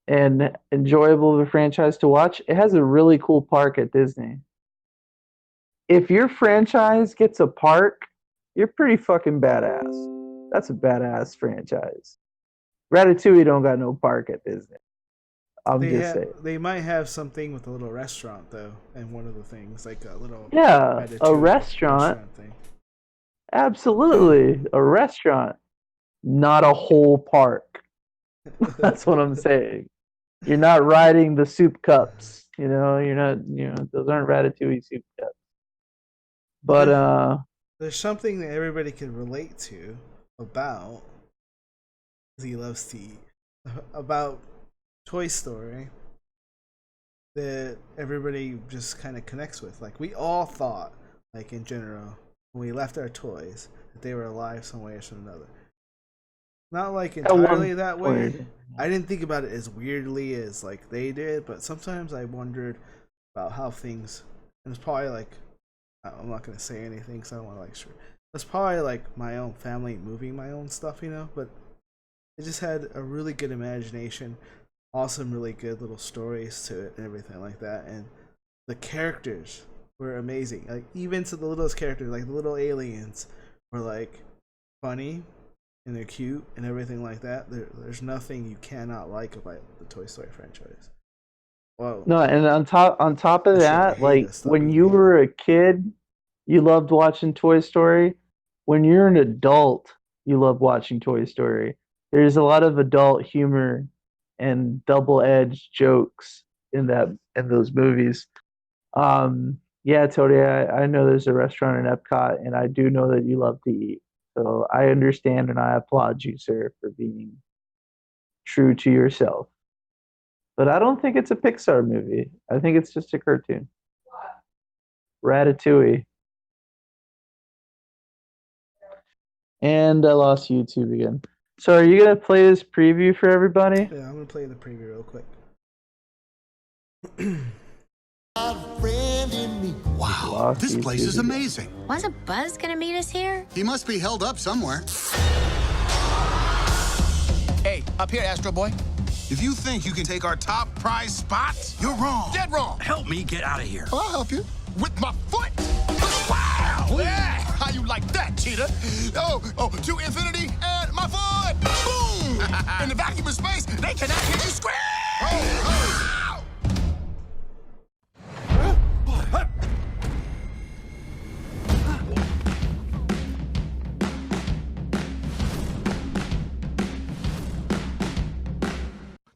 and enjoyable of a franchise to watch, it has a really cool park at Disney. If your franchise gets a park, you're pretty fucking badass. That's a badass franchise. Ratatouille don't got no park at Disney. I'm just saying. They might have something with a little restaurant though, and one of the things like a little Yeah, a Ratatouille restaurant. thing. Absolutely, a restaurant, not a whole park. That's what I'm saying. You're not riding the soup cups. You're not. Those aren't Ratatouille soup cups. But There's something that everybody can relate to about. 'Cause he loves to eat. About Toy Story that everybody just kind of connects with. Like we all thought, like in general, when we left our toys, that they were alive some way or some another. Not like entirely that way. I didn't think about it as weirdly as like they did, but sometimes I wondered about how things. And it's probably like I'm not gonna say anything because I don't want to like. It's probably like my own family moving my own stuff, But it just had a really good imagination. Awesome, really good little stories to it and everything like that. And the characters were amazing. Like even to the littlest characters, like the little aliens, were like funny and they're cute and everything like that. There's nothing you cannot like about the Toy Story franchise. Whoa. no, and on top of that, like when you were a kid, you loved watching Toy Story. When you're an adult, you love watching Toy Story. There's a lot of adult humor and double-edged jokes in those movies. Yeah, Tony, I know there's a restaurant in Epcot, and I do know that you love to eat. So I understand and I applaud you, sir, for being true to yourself. But I don't think it's a Pixar movie. I think it's just a cartoon. Ratatouille. And I lost YouTube again. So are you going to play this preview for everybody? Yeah, I'm going to play the preview real quick. Wow, this place is amazing. Wasn't Buzz gonna meet us here? He must be held up somewhere. Hey, up here, Astro Boy. If you think you can take our top prize spot, you're wrong. Dead wrong. Help me get out of here. I'll help you. With my foot. Wow! Yeah! How you like that, Cheetah? Oh, to infinity and my foot! Boom! In the vacuum of space, they cannot hear you scream!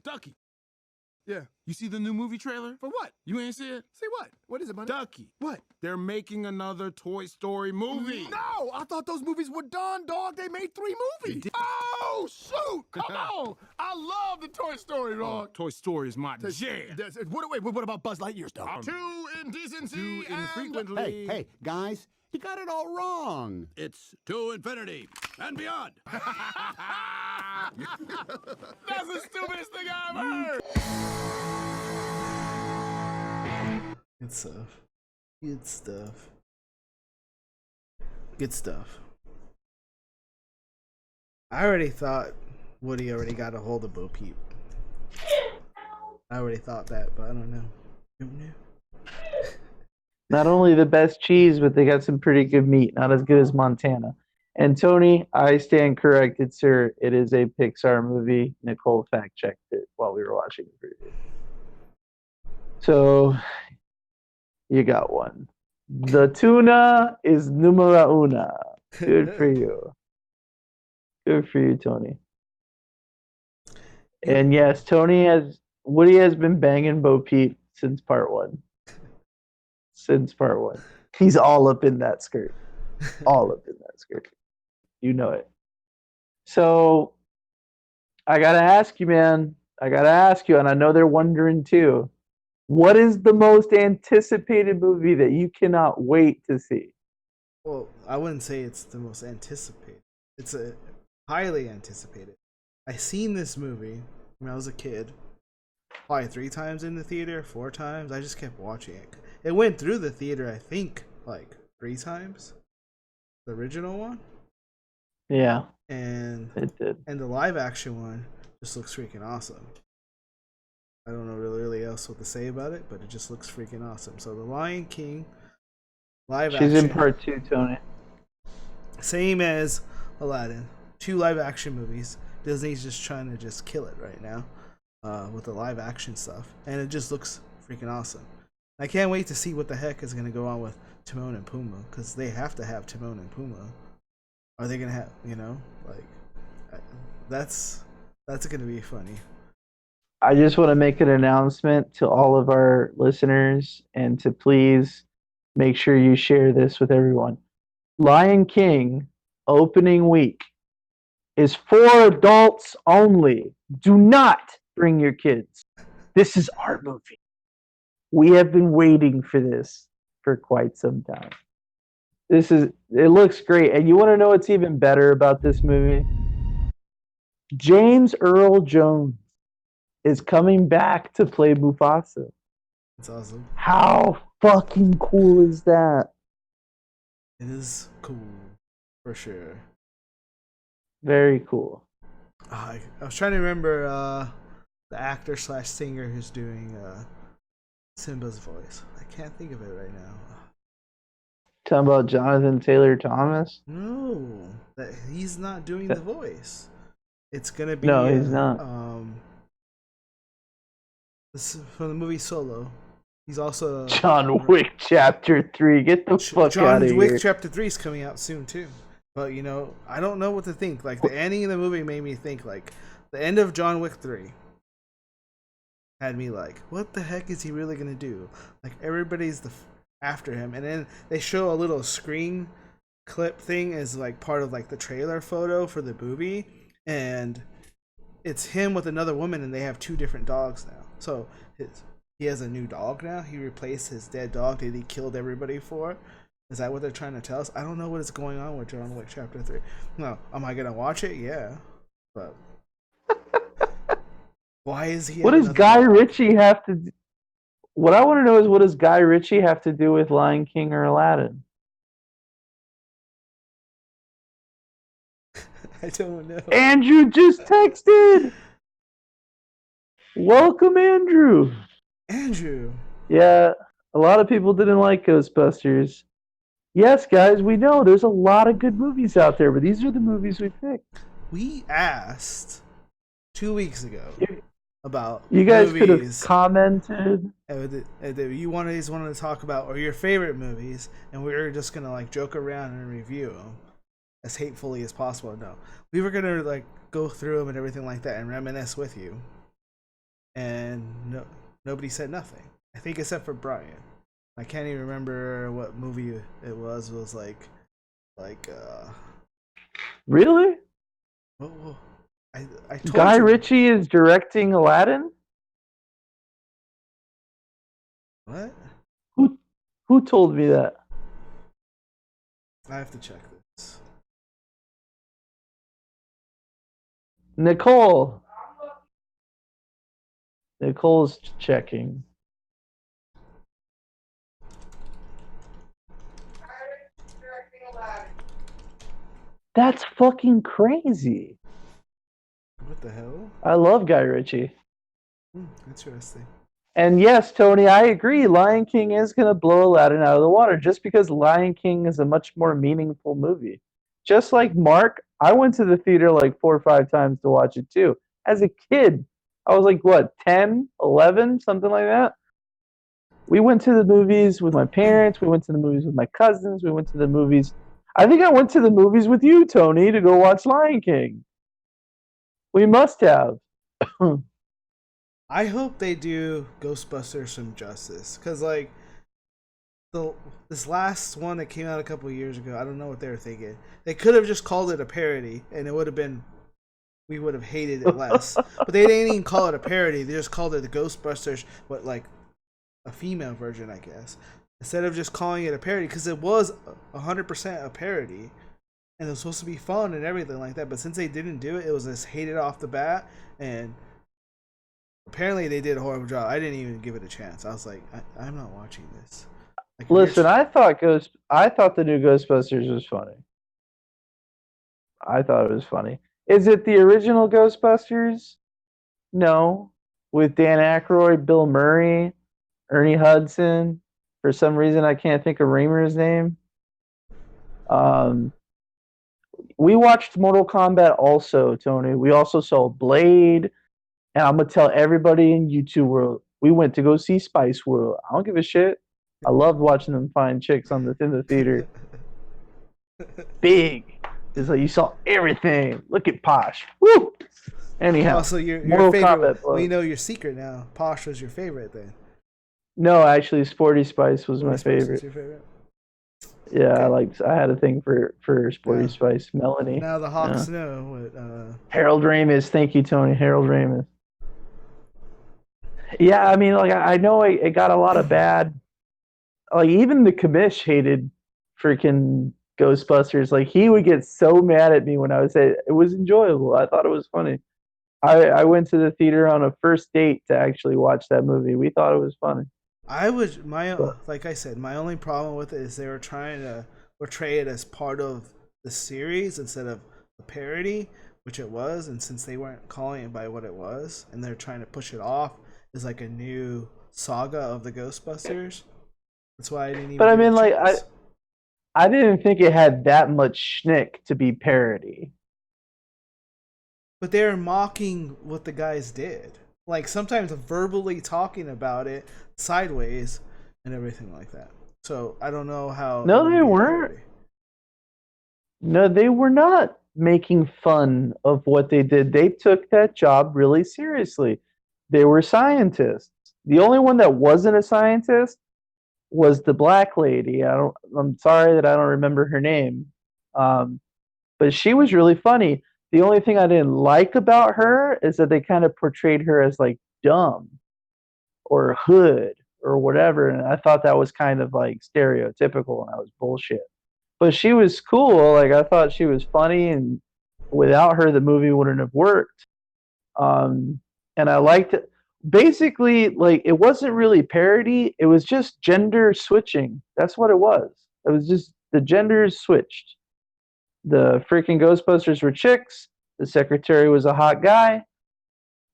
Ducky. Yeah, you see the new movie trailer? For what? You ain't see it? See what? What is it, buddy? Ducky. What? They're making another Toy Story movie. No, I thought those movies were done, dog. They made 3 movies. Oh, shoot! Come on! I love the Toy Story, dog. Toy Story is my jam. What about Buzz Lightyear's, dog? Too indecency and infrequently. Hey, guys, you got it all wrong. It's to infinity and beyond. That's the stupidest thing I ever heard. Good stuff. Good stuff. Good stuff. I already thought Woody already got a hold of Bo Peep. I already thought that, but I don't know. Who knew? Not only the best cheese, but they got some pretty good meat. Not as good as Montana. And Tony, I stand corrected, sir. It is a Pixar movie. Nicole fact-checked it while we were watching the preview. So, you got one. The tuna is numero una. Good for you. Good for you, Tony. And yes, Woody has been banging Bo Peep since part 1. Since part 1. He's all up in that skirt. All up in that skirt. You know it. So, I gotta ask you, man. I gotta ask you, and I know they're wondering too. What is the most anticipated movie that you cannot wait to see? Well, I wouldn't say it's the most anticipated. It's a highly anticipated. I seen this movie when I was a kid. Probably 3 times in the theater, 4 times. I just kept watching it. It went through the theater, I think, like 3 times. The original one. Yeah. And it did. And the live action one just looks freaking awesome. I don't know really else what to say about it, but it just looks freaking awesome. So the Lion King live action. She's in part 2, Tony. Same as Aladdin. 2 live action movies. Disney's just trying to just kill it right now with the live action stuff, and it just looks freaking awesome. I can't wait to see what the heck is gonna go on with Timon and Pumbaa, because they have to have Timon and Pumbaa. Are they gonna have, that's gonna be funny. I just want to make an announcement to all of our listeners and to please make sure you share this with everyone. Lion King opening week is for adults only. Do not bring your kids. This is our movie. We have been waiting for this for quite some time. It looks great. And you want to know what's even better about this movie? James Earl Jones is coming back to play Mufasa. That's awesome. How fucking cool is that? It is cool, for sure. Very cool. I was trying to remember the actor / singer who's doing Simba's voice. I can't think of it right now. Talking about Jonathan Taylor Thomas? No, that he's not doing the voice. It's gonna be no, he's not. This is from the movie Solo. He's also John Wick Chapter 3. Get the fuck out of here. John Wick Chapter 3 is coming out soon too. But I don't know what to think. Like the ending of the movie made me think like the end of John Wick 3 had me like, what the heck is he really gonna do? Like everybody's after him, and then they show a little screen clip thing as like part of like the trailer photo for the movie, and it's him with another woman, and they have 2 different dogs now. So he has a new dog now. He replaced his dead dog that he killed everybody for. Is that what they're trying to tell us? I don't know what is going on with John Wick Chapter 3. No, am I gonna watch it? Yeah, but why is he? What does Guy Ritchie have to? What I want to know is, what does Guy Ritchie have to do with Lion King or Aladdin? I don't know. Andrew just texted. Welcome, Andrew. Andrew. Yeah, a lot of people didn't like Ghostbusters. Yes, guys, we know there's a lot of good movies out there, but these are the movies we picked. We asked 2 weeks ago about you guys movies. could have commented. You wanted to talk about or your favorite movies, and we were just gonna like joke around and review them as hatefully as possible. No, we were gonna like go through them and everything like that and reminisce with you. And nobody said nothing. I think except for Brian. I can't even remember what movie it was. It was like Really? Oh, I told Guy you. Ritchie is directing Aladdin? What? Who told me that? I have to check this. Nicole's checking. That's fucking crazy. What the hell? I love Guy Ritchie. Interesting. And yes, Tony, I agree. Lion King is going to blow Aladdin out of the water just because Lion King is a much more meaningful movie. Just like Mark, I went to the theater like 4 or 5 times to watch it too. As a kid, I was like, what, 10, 11, something like that? We went to the movies with my parents. We went to the movies with my cousins. We went to the movies. I think I went to the movies with you, Tony, to go watch Lion King. We must have. I hope they do Ghostbusters some justice, because like this last one that came out a couple of years ago, I don't know what they were thinking. They could have just called it a parody, and it would have been, we would have hated it less. But they didn't even call it a parody; they just called it the Ghostbusters, but like a female version, I guess, instead of just calling it a parody, because it was 100% a parody, and it was supposed to be fun and everything like that. But since they didn't do it, it was just hated off the bat, and apparently they did a horrible job. I didn't even give it a chance. I was like, I'm not watching this. Like, listen, I thought the new Ghostbusters was funny. I thought it was funny. Is it the original Ghostbusters? No. With Dan Aykroyd, Bill Murray, Ernie Hudson. For some reason, I can't think of Raymer's name. we watched Mortal Kombat also, Tony. We also saw Blade, and I'm gonna tell everybody in YouTube world, we went to go see Spice World. I don't give a shit. I loved watching them find chicks in the theater. Big. It's like you saw everything. Look at Posh. Woo! Anyhow. Also, your Mortal favorite. Kombat, We know your secret now. Posh was your favorite then. No, actually, Sporty Spice was my Spice favorite. was your favorite? Yeah, I had a thing for Sporty Spice. Melanie. Now the Hawks know what. Harold Ramis. Thank you, Tony. Harold Ramis. Yeah, I mean, like I know it got a lot of bad. Like even the commish hated freaking Ghostbusters. Like he would get so mad at me when I would say it was enjoyable. I thought it was funny. I went to the theater on a first date to actually watch that movie. We thought it was funny. Like I said, my only problem with it is they were trying to portray it as part of the series instead of a parody, which it was. And since they weren't calling it by what it was, and they're trying to push it off as like a new saga of the Ghostbusters, that's why I didn't even. But I mean, like I didn't think it had that much schnick to be parody. But they're mocking what the guys did. Like sometimes verbally talking about it sideways and everything like that. So I don't know how. No, they weren't. No, they were not making fun of what they did. They took that job really seriously. They were scientists. The only one that wasn't a scientist was the black lady. I'm sorry that I don't remember her name. But she was really funny. The only thing I didn't like about her is that they kind of portrayed her as like dumb or hood or whatever. And I thought that was kind of like stereotypical and that was bullshit. But she was cool. Like I thought she was funny, and without her, the movie wouldn't have worked. And I liked it. Basically, like it wasn't really parody. It was just gender switching. That's what it was. It was just the genders switched. The freaking Ghostbusters were chicks. The secretary was a hot guy,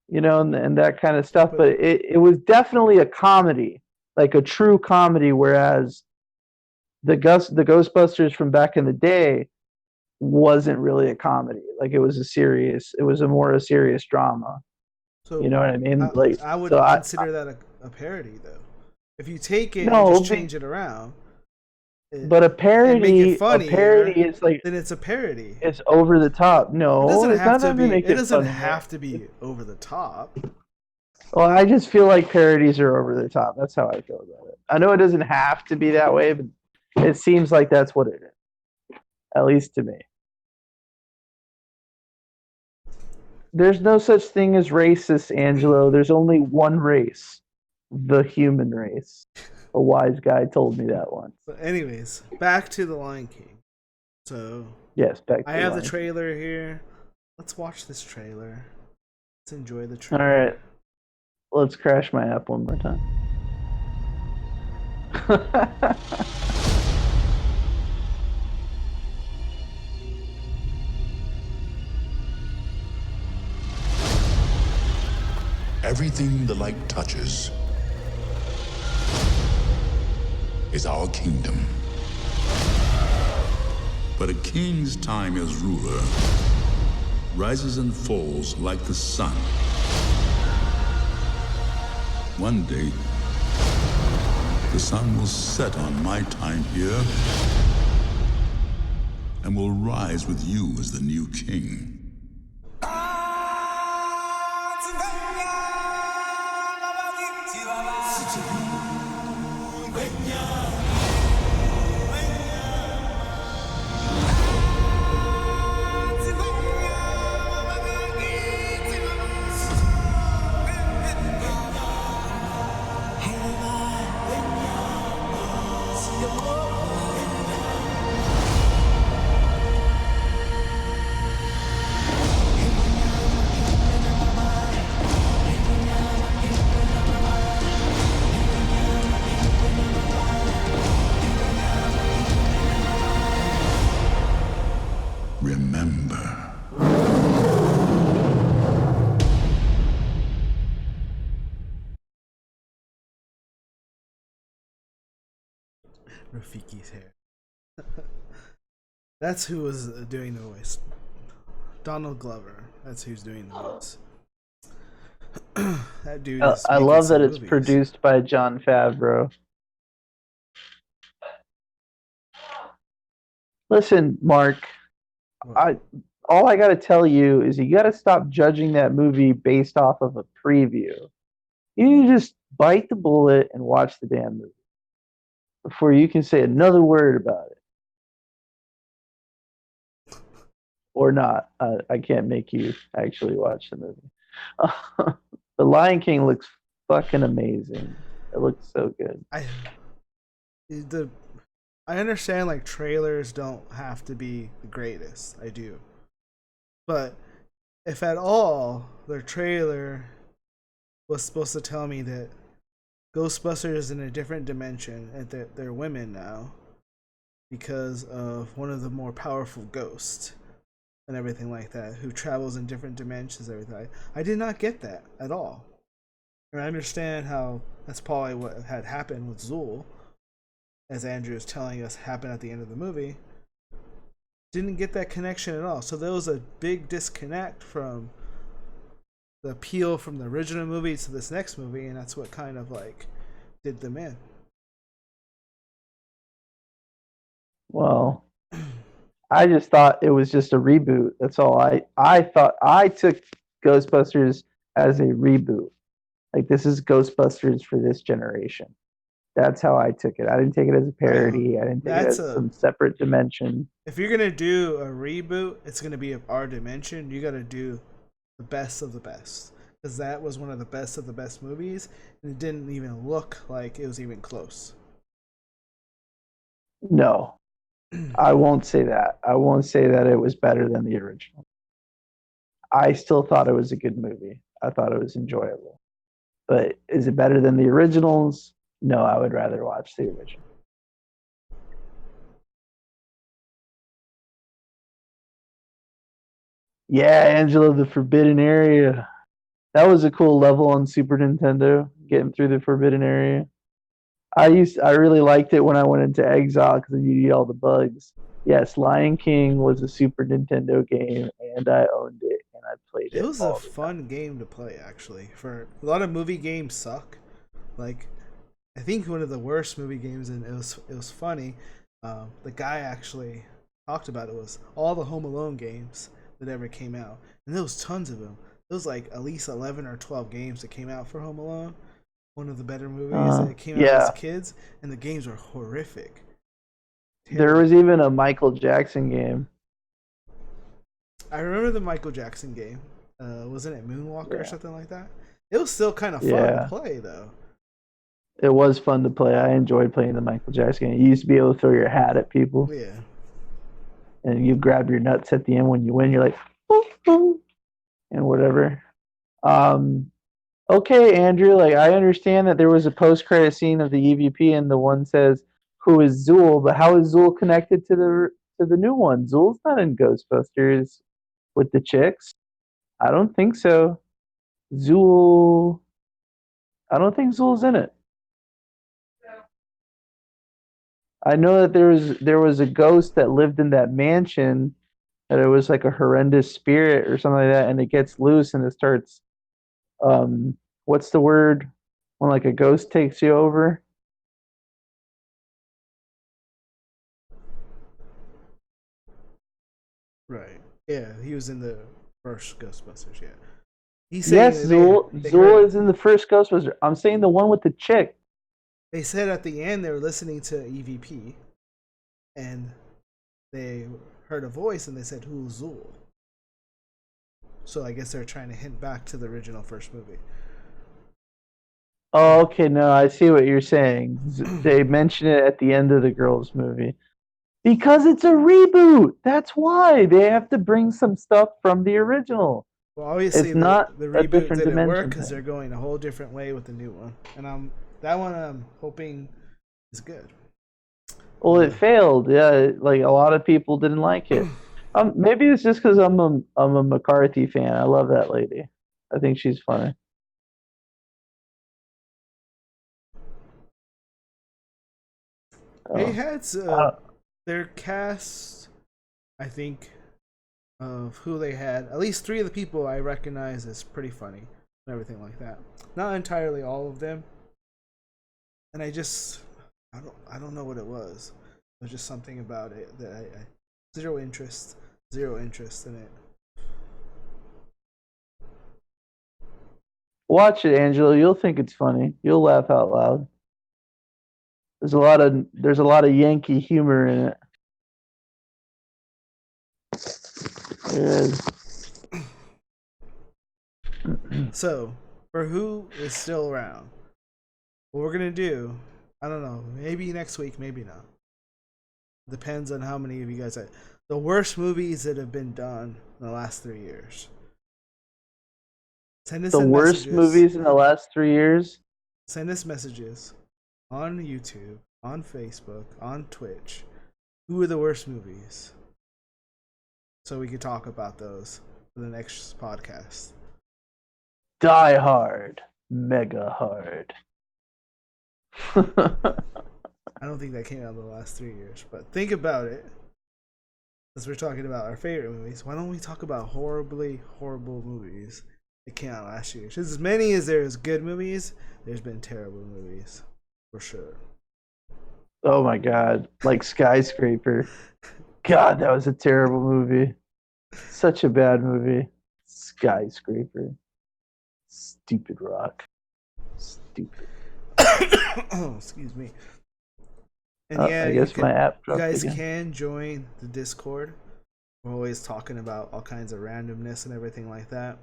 you know, and that kind of stuff. But it was definitely a comedy, like a true comedy. Whereas the Ghostbusters from back in the day wasn't really a comedy. Like it was a serious drama. So you know what I mean? I would consider that a parody, though. If you take it and just change it around. But a parody, make it funny, is like then it's a parody. It's over the top. No, it doesn't have to be. It doesn't have to be over the top. Well, I just feel like parodies are over the top. That's how I feel about it. I know it doesn't have to be that way, but it seems like that's what it is, at least to me. There's no such thing as racist, Angelo. There's only one race, the human race. A wise guy told me that once. But anyways, back to The Lion King. So yes, back to I have the trailer here. Let's watch this trailer. Let's enjoy the trailer. All right. Let's crash my app one more time. Everything the light touches is our kingdom. But a king's time as ruler rises and falls like the sun. One day, the sun will set on my time here and will rise with you as the new king. Remember. Rafiki's hair. That's who was doing the voice. Donald Glover. That's who's doing the voice. That dude is I making love some that it's movies. produced by Jon Favreau. Listen, Mark, all I got to tell you is you got to stop judging that movie based off of a preview. You need to just bite the bullet and watch the damn movie before you can say another word about it. Or not. I can't make you actually watch the movie. The Lion King looks fucking amazing. It looks so good. I understand like trailers don't have to be the greatest. I do. But if at all their trailer was supposed to tell me that Ghostbusters is in a different dimension and that they're women now because of one of the more powerful ghosts and everything like that, who travels in different dimensions, everything. I did not get that at all. And I understand how that's probably what had happened with Zool, as Andrew is telling us happened at the end of the movie. Didn't get that connection at all. So there was a big disconnect from the appeal from the original movie to this next movie, and that's what kind of like did them in. Well, I just thought it was just a reboot. That's all. I thought I took Ghostbusters as a reboot. Like, this is Ghostbusters for this generation. That's how I took it. I didn't take it as a parody. I didn't take it as some separate dimension. If you're gonna do a reboot, it's gonna be of our dimension. You gotta do the best of the best, because that was one of the best movies, and it didn't even look like it was even close. No, I won't say that. I won't say that it was better than the original. I still thought it was a good movie. I thought it was enjoyable. But is it better than the originals? No, I would rather watch the original. Yeah, Angela, the Forbidden Area. That was a cool level on Super Nintendo, getting through the Forbidden Area. I really liked it when I went into Exile because you eat all the bugs. Yes, Lion King was a Super Nintendo game, and I owned it, and I played it. It was a fun game to play, actually. For a lot of movie games suck. Like, I think one of the worst movie games, and it was funny. The guy actually talked about it was all the Home Alone games that ever came out, and there was tons of them. There was like at least 11 or 12 games that came out for Home Alone. One of the better movies that came out as kids, and the games were horrific. There was even a Michael Jackson game. I remember the Michael Jackson game. Wasn't it Moonwalker or something like that? It was still kind of fun to play, though. It was fun to play. I enjoyed playing the Michael Jackson game. You used to be able to throw your hat at people. Yeah. And you grab your nuts at the end when you win. You're like, boop, boop, and whatever. Okay, Andrew, like, I understand that there was a post-credit scene of the EVP and the one says, who is Zool? But how is Zool connected to the new one? Zool's not in Ghostbusters with the chicks. I don't think so. Zool... I don't think Zool's in it. I know that there was a ghost that lived in that mansion, that it was like a horrendous spirit or something like that, and it gets loose and it starts what's the word when like a ghost takes you over? Right. Yeah, he was in the first Ghostbusters, yeah. Yes, Zool is in the first Ghostbusters. I'm saying the one with the chick. They said at the end they were listening to EVP, and they heard a voice, and they said, "Who's Zool?" So I guess they're trying to hint back to the original first movie. Oh, okay. No, I see what you're saying. They mention it at the end of the girls' movie. Because it's a reboot. That's why. They have to bring some stuff from the original. Well, obviously, it's not the a reboot different didn't work dimension because thing. they're going a whole different way with the new one. And that one I'm hoping is good. Well, it failed. Yeah, like a lot of people didn't like it. Maybe it's just because I'm a McCarthy fan. I love that lady. I think she's funny. They had their cast I think of who they had. At least 3 of the people I recognize as pretty funny and everything like that. Not entirely all of them. And I don't know what it was. There's just something about it that I zero interest in it. Watch it, Angela. You'll think it's funny. You'll laugh out loud. There's a lot of Yankee humor in it. There is. So, for who is still around, what we're gonna do, I don't know, maybe next week, maybe not. Depends on how many of you guys the worst movies that have been done in the last 3 years. Send us The worst messages. movies in the last 3 years? Send us messages on YouTube, on Facebook, on Twitch. Who are the worst movies? So we could talk about those for the next podcast. Die Hard. Mega Hard. I don't think that came out in the last 3 years, but think about it. As we're talking about our favorite movies, why don't we talk about horribly horrible movies that came out last year? Just as many as there's good movies, there's been terrible movies, for sure. Oh my god. Like Skyscraper. God, that was a terrible movie. Such a bad movie. Skyscraper. Stupid rock. Stupid. Oh, excuse me. And yeah, I guess my app you dropped guys again. can join the Discord. We're always talking about all kinds of randomness and everything like that.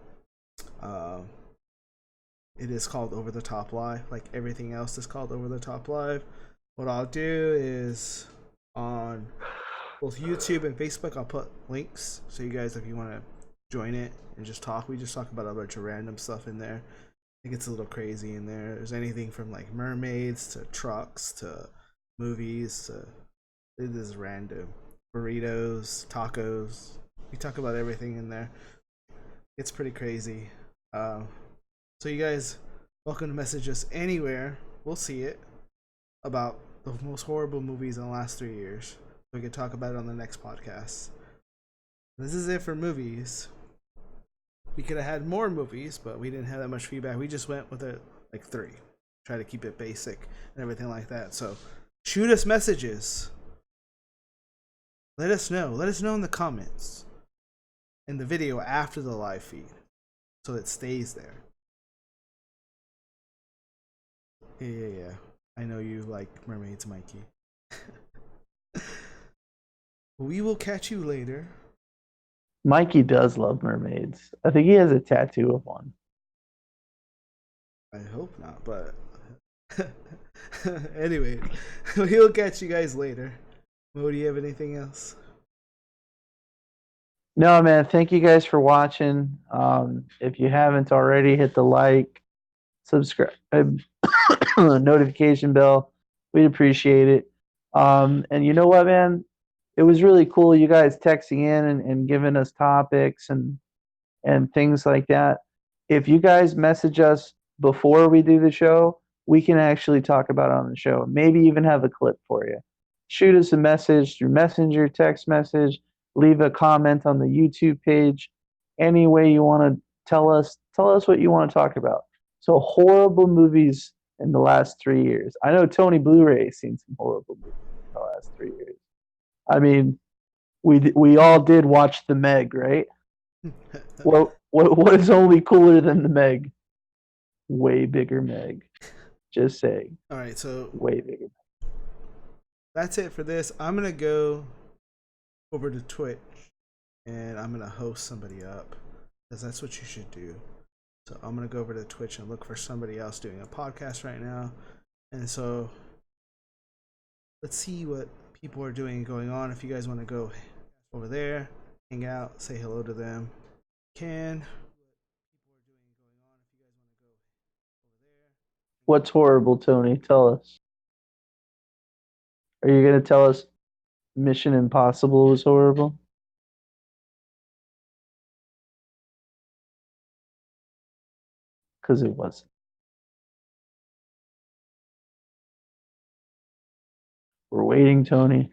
It is called Over the Top Live, like everything else is called Over the Top Live. What I'll do is on both YouTube and Facebook, I'll put links so you guys, if you want to join it and just talk, we just talk about a bunch of random stuff in there. It gets a little crazy in there. There's anything from like mermaids to trucks to movies to, it is random. Burritos, tacos. We talk about everything in there. It's pretty crazy. So you guys, welcome to message us anywhere. We'll see it about the most horrible movies in the last 3 years. We could talk about it on the next podcast. This is it for movies. We could have had more movies, but we didn't have that much feedback. We just went with it like 3. Try to keep it basic and everything like that. So shoot us messages. Let us know. Let us know in the comments. In the video after the live feed. So it stays there. Yeah. I know you like mermaids, Mikey. We will catch you later. Mikey does love mermaids. I think he has a tattoo of one. I hope not, but anyway, we'll catch you guys later. Mo, do you have anything else? No, man. Thank you guys for watching. If you haven't already, hit the like, subscribe, notification bell. We'd appreciate it. And you know what, man? It was really cool you guys texting in and giving us topics and things like that. If you guys message us before we do the show, we can actually talk about it on the show. Maybe even have a clip for you. Shoot us a message through Messenger, text message, leave a comment on the YouTube page. Any way you want to tell us what you want to talk about. So horrible movies in the last 3 years. I know Tony Blu-ray has seen some horrible movies in the last 3 years. I mean, we all did watch The Meg, right? What is only cooler than The Meg? Way bigger Meg. Just saying. All right, so way bigger. That's it for this. I'm gonna go over to Twitch and I'm gonna host somebody up because that's what you should do. So I'm gonna go over to Twitch and look for somebody else doing a podcast right now, and so let's see what people are doing and going on. If you guys want to go over there, hang out, say hello to them, can. What's horrible, Tony? Tell us. Are you going to tell us Mission Impossible was horrible? Because it wasn't. We're waiting, Tony.